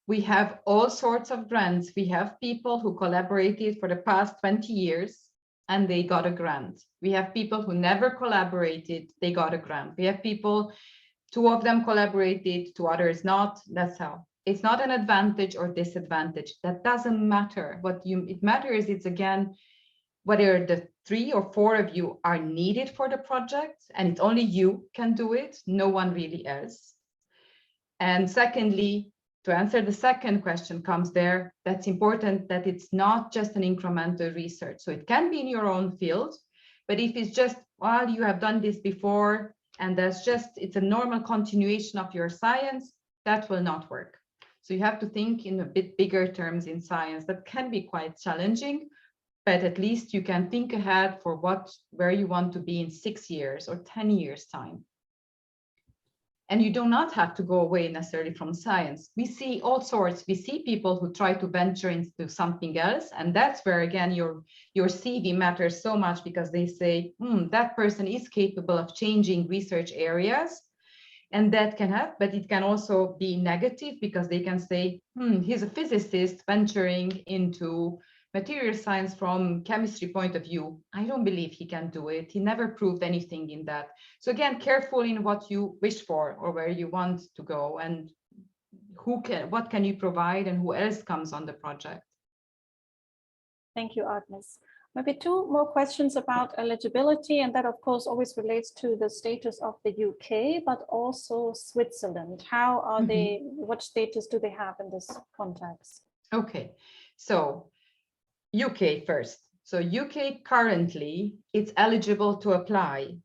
we have all sorts of grants. We have people who collaborated for the past 20 years and they got a grant. We have people who never collaborated, they got a grant. We have people, 2 of them collaborated, 2 others not. That's how. It's not an advantage or disadvantage. That doesn't matter. It matters, it's again, whether the 3 or 4 of you are needed for the project, and it's only you can do it, no one really else. And secondly, to answer the second question comes there, that's important that it's not just an incremental research. So it can be in your own field, but if it's just, well, you have done this before, and it's a normal continuation of your science, that will not work. So you have to think in a bit bigger terms in science. That can be quite challenging, but at least you can think ahead for where you want to be in 6 years or 10 years time. And you do not have to go away necessarily from science. We see all sorts. We see people who try to venture into something else. And that's where, again, your CV matters so much, because they say, that person is capable of changing research areas. And that can have, but it can also be negative, because they can say, he's a physicist venturing into material science from chemistry point of view. I don't believe he can do it. He never proved anything in that. So again, careful in what you wish for or where you want to go, and what can you provide and who else comes on the project. Thank you, Agnes. Maybe 2 more questions about eligibility, and that of course always relates to the status of the UK, but also Switzerland. How are they, what status do they have in this context? Okay, so UK first. So UK currently, it's eligible to apply,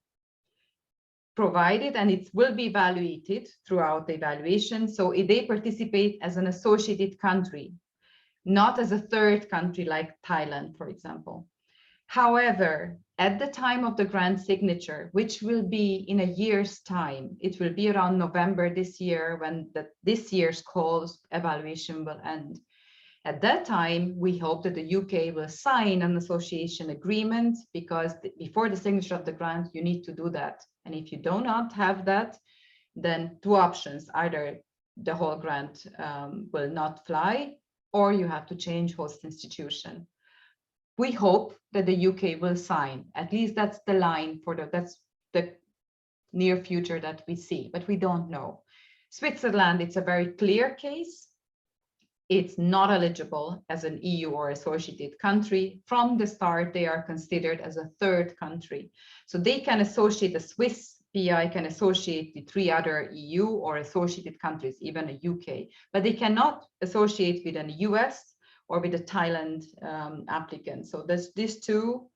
provided, and it will be evaluated throughout the evaluation. So they participate as an associated country, not as a third country like Thailand, for example. However, at the time of the grant signature, which will be in a year's time, it will be around November this year when this year's calls evaluation will end. At that time, we hope that the UK will sign an association agreement, because before the signature of the grant, you need to do that. And if you do not have that, then 2 options: either the whole grant will not fly, or you have to change host institution. We hope that the UK will sign. At least that's the line that's the near future that we see, but we don't know. Switzerland, it's a very clear case. It's not eligible as an EU or associated country. From the start, they are considered as a third country. So they can associate, a Swiss PI can associate the 3 other EU or associated countries, even a UK, but they cannot associate with an US or with the Thailand applicant. So these two,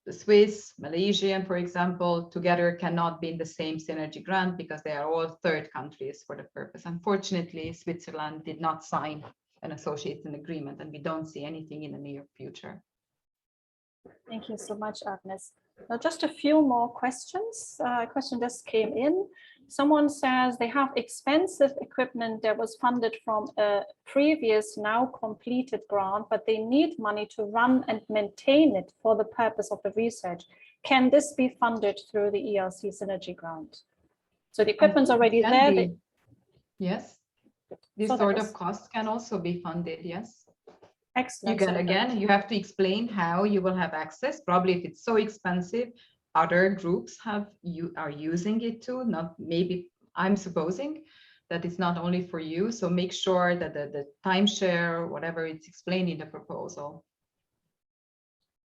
the Swiss, Malaysian, for example, together cannot be in the same Synergy grant because they are all third countries for the purpose. Unfortunately, Switzerland did not sign an association agreement, and we don't see anything in the near future. Thank you so much, Agnes. Now, just a few more questions. A question just came in. Someone says they have expensive equipment that was funded from a previous, now completed grant, but they need money to run and maintain it for the purpose of the research. Can this be funded through the ERC Synergy Grant? So the equipment's already there. Yes, this So sort of cost can also be funded, yes. Excellent. You can, again, you have to explain how you will have access. Probably if it's so expensive, other groups are using it too. Not maybe, I'm supposing that it's not only for you. So make sure that the timeshare, whatever it's explained in the proposal.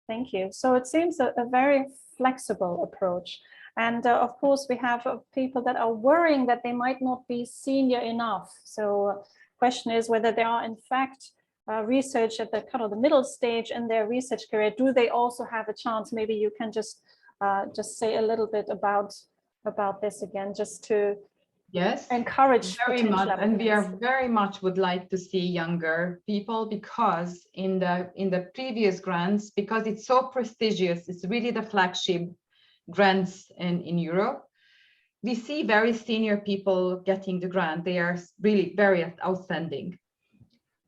Thank you. So it seems a very flexible approach. And of course, we have people that are worrying that they might not be senior enough. So question is whether they are in fact research at the kind of the middle stage in their research career. Do they also have a chance? Maybe you can just say a little bit about this again, just to encourage very much. applicants. And we are very much would like to see younger people, because in the previous grants, because it's so prestigious, it's really the flagship grants in Europe. We see very senior people getting the grant. They are really very outstanding.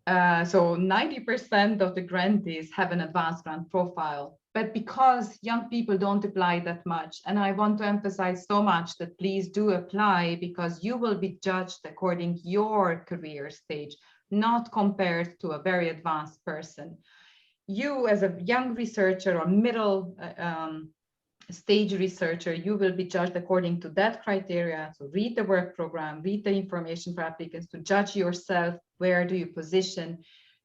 So 90% of the grantees have an advanced grant profile, but because young people don't apply that much, and I want to emphasize so much that please do apply, because you will be judged according to your career stage, not compared to a very advanced person. You as a young researcher or middle stage researcher, you will be judged according to that criteria. So read the work program, read the information for applicants to judge yourself. Where do you position?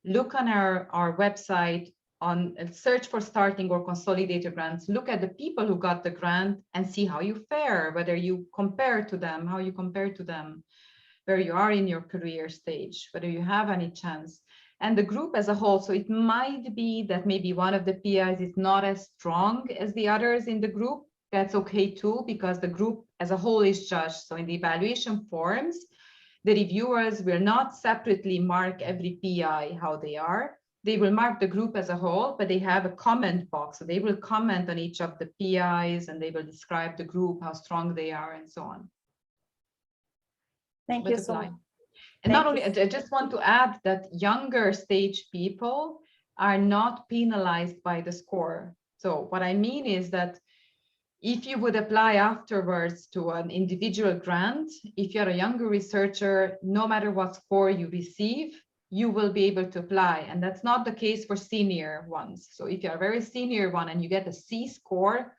Look on our website, on search for starting or consolidated grants. Look at the people who got the grant and see how you fare, whether you compare to them, how you compare to them, where you are in your career stage, whether you have any chance. And the group as a whole, so it might be that maybe one of the PIs is not as strong as the others in the group. That's okay too, because the group as a whole is judged. So in the evaluation forms, the reviewers will not separately mark every PI how they are. They will mark the group as a whole, but they have a comment box. So they will comment on each of the PIs and they will describe the group, how strong they are, and so on. Thank you so much. And not only, I just want to add that younger stage people are not penalized by the score. So what I mean is that if you would apply afterwards to an individual grant, if you're a younger researcher, no matter what score you receive, you will be able to apply. And that's not the case for senior ones. So if you're a very senior one and you get a C score,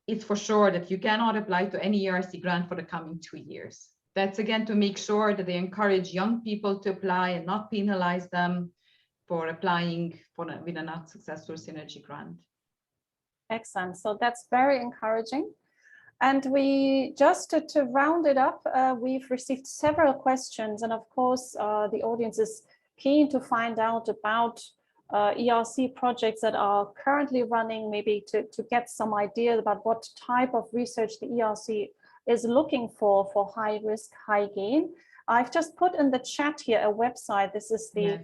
it's for sure that you cannot apply to any ERC grant for the coming 2 years. That's again to make sure that they encourage young people to apply and not penalize them for applying with a not successful Synergy grant. Excellent. So that's very encouraging. And we just to round it up, we've received several questions. And of course, the audience is keen to find out about ERC projects that are currently running, maybe to get some idea about what type of research the ERC is looking for high risk, high gain. I've just put in the chat here a website. This is the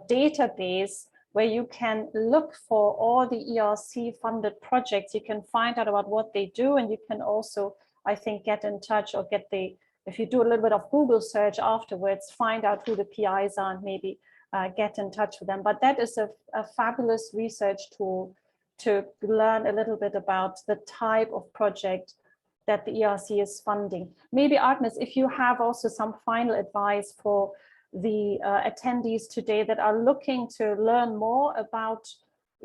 database where you can look for all the ERC funded projects. You can find out about what they do, and you can also, I think, get in touch or get if you do a little bit of Google search afterwards, find out who the PIs are and maybe get in touch with them. But that is a fabulous research tool to learn a little bit about the type of project that the ERC is funding. Maybe Agnes, if you have also some final advice for the attendees today that are looking to learn more about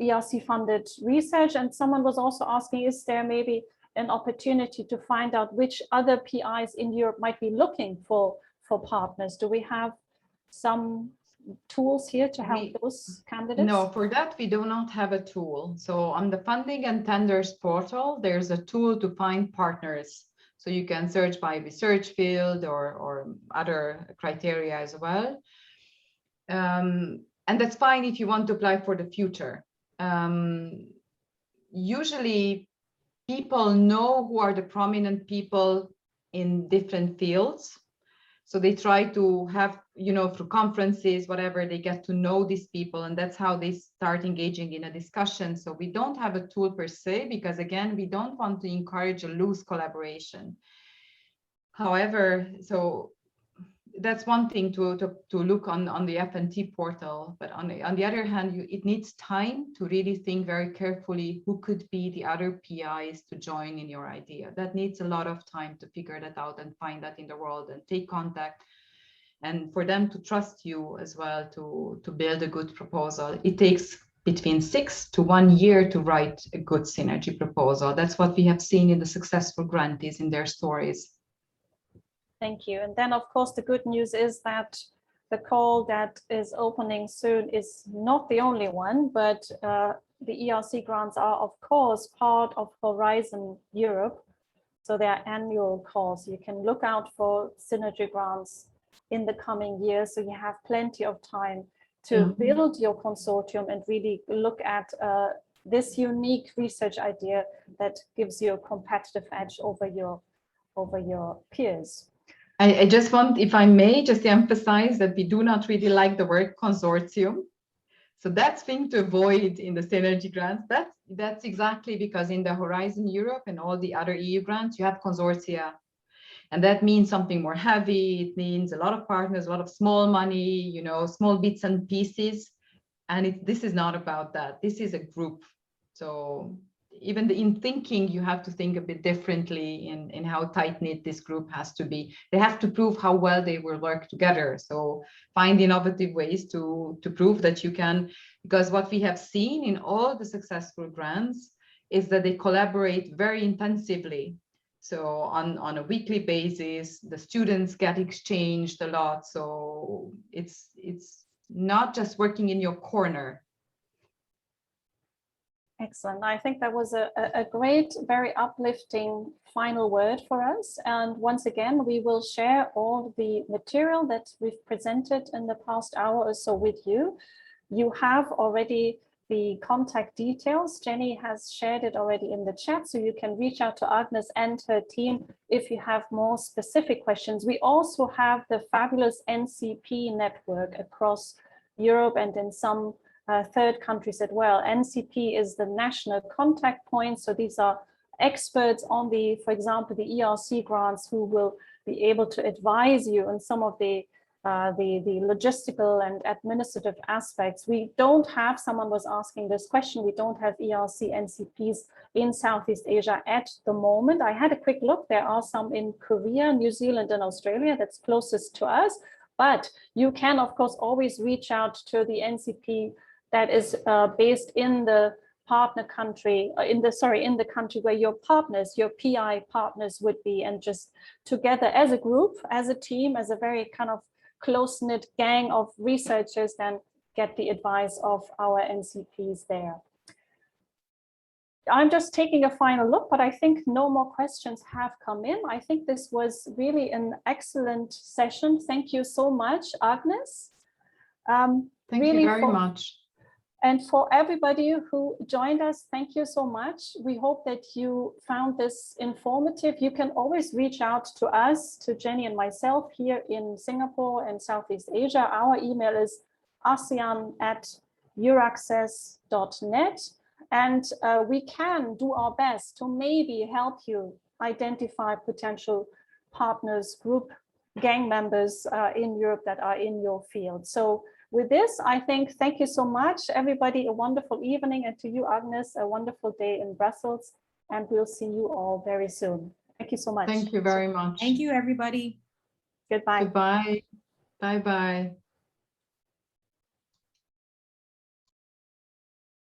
ERC funded research. And someone was also asking, is there maybe an opportunity to find out which other PIs in Europe might be looking for partners? Do we have some tools here to help those candidates? No, for that we do not have a tool. So on the funding and tenders portal, there's a tool to find partners. So you can search by research field or other criteria as well. And that's fine if you want to apply for the future. Usually people know who are the prominent people in different fields. So they try to have, you know, through conferences, whatever, they get to know these people, and that's how they start engaging in a discussion. So we don't have a tool per se, because again, we don't want to encourage a loose collaboration. However, so that's one thing to look on the F&T portal, but on the other hand, it needs time to really think very carefully who could be the other PIs to join in your idea. That needs a lot of time to figure that out and find that in the world and take contact, and for them to trust you as well to build a good proposal. It takes between 6 to 1 year to write a good synergy proposal. That's what we have seen in the successful grantees in their stories. Thank you. And then, of course, the good news is that the call that is opening soon is not the only one, but the ERC grants are, of course, part of Horizon Europe. So they are annual calls. You can look out for synergy grants in the coming years. So you have plenty of time to build your consortium and really look at this unique research idea that gives you a competitive edge over your peers. I just want, if I may, just to emphasize that we do not really like the word consortium. So that's thing to avoid in the synergy grants. That's exactly because in the Horizon Europe and all the other EU grants, you have consortia. And that means something more heavy. It means a lot of partners, a lot of small money, you know, small bits and pieces. And this is not about that. This is a group. So even in thinking, you have to think a bit differently in how tight-knit this group has to be. They have to prove how well they will work together. So find innovative ways to prove that you can, because what we have seen in all the successful grants is that they collaborate very intensively. So on a weekly basis, the students get exchanged a lot. So it's not just working in your corner. Excellent. I think that was a great, very uplifting final word for us. And once again, we will share all the material that we've presented in the past hour or so with you. You have already the contact details. Jenny has shared it already in the chat, so you can reach out to Agnes and her team if you have more specific questions. We also have the fabulous NCP network across Europe and in some third countries as well. NCP is the national contact point. So these are experts on the, for example, the ERC grants, who will be able to advise you on some of the logistical and administrative aspects. We don't have, someone was asking this question, we don't have ERC NCPs in Southeast Asia at the moment. I had a quick look. There are some in Korea, New Zealand, and Australia. That's closest to us. But you can, of course, always reach out to the NCP that is based in the partner country, in the country where your partners, your PI partners would be, and just together as a group, as a team, as a very kind of close-knit gang of researchers, then get the advice of our NCPs there. I'm just taking a final look, but I think no more questions have come in. I think this was really an excellent session. Thank you so much, Agnes. Thank you very much. And for everybody who joined us, thank you so much. We hope that you found this informative. You can always reach out to us, to Jenny and myself here in Singapore and Southeast Asia. Our email is asean@euraccess.net. And we can do our best to maybe help you identify potential partners, group gang members in Europe that are in your field. So with this, I think, thank you so much, everybody. A wonderful evening, and to you, Agnes, a wonderful day in Brussels. And we'll see you all very soon. Thank you so much. Thank you very much. Thank you, everybody. Goodbye. Goodbye. Bye-bye.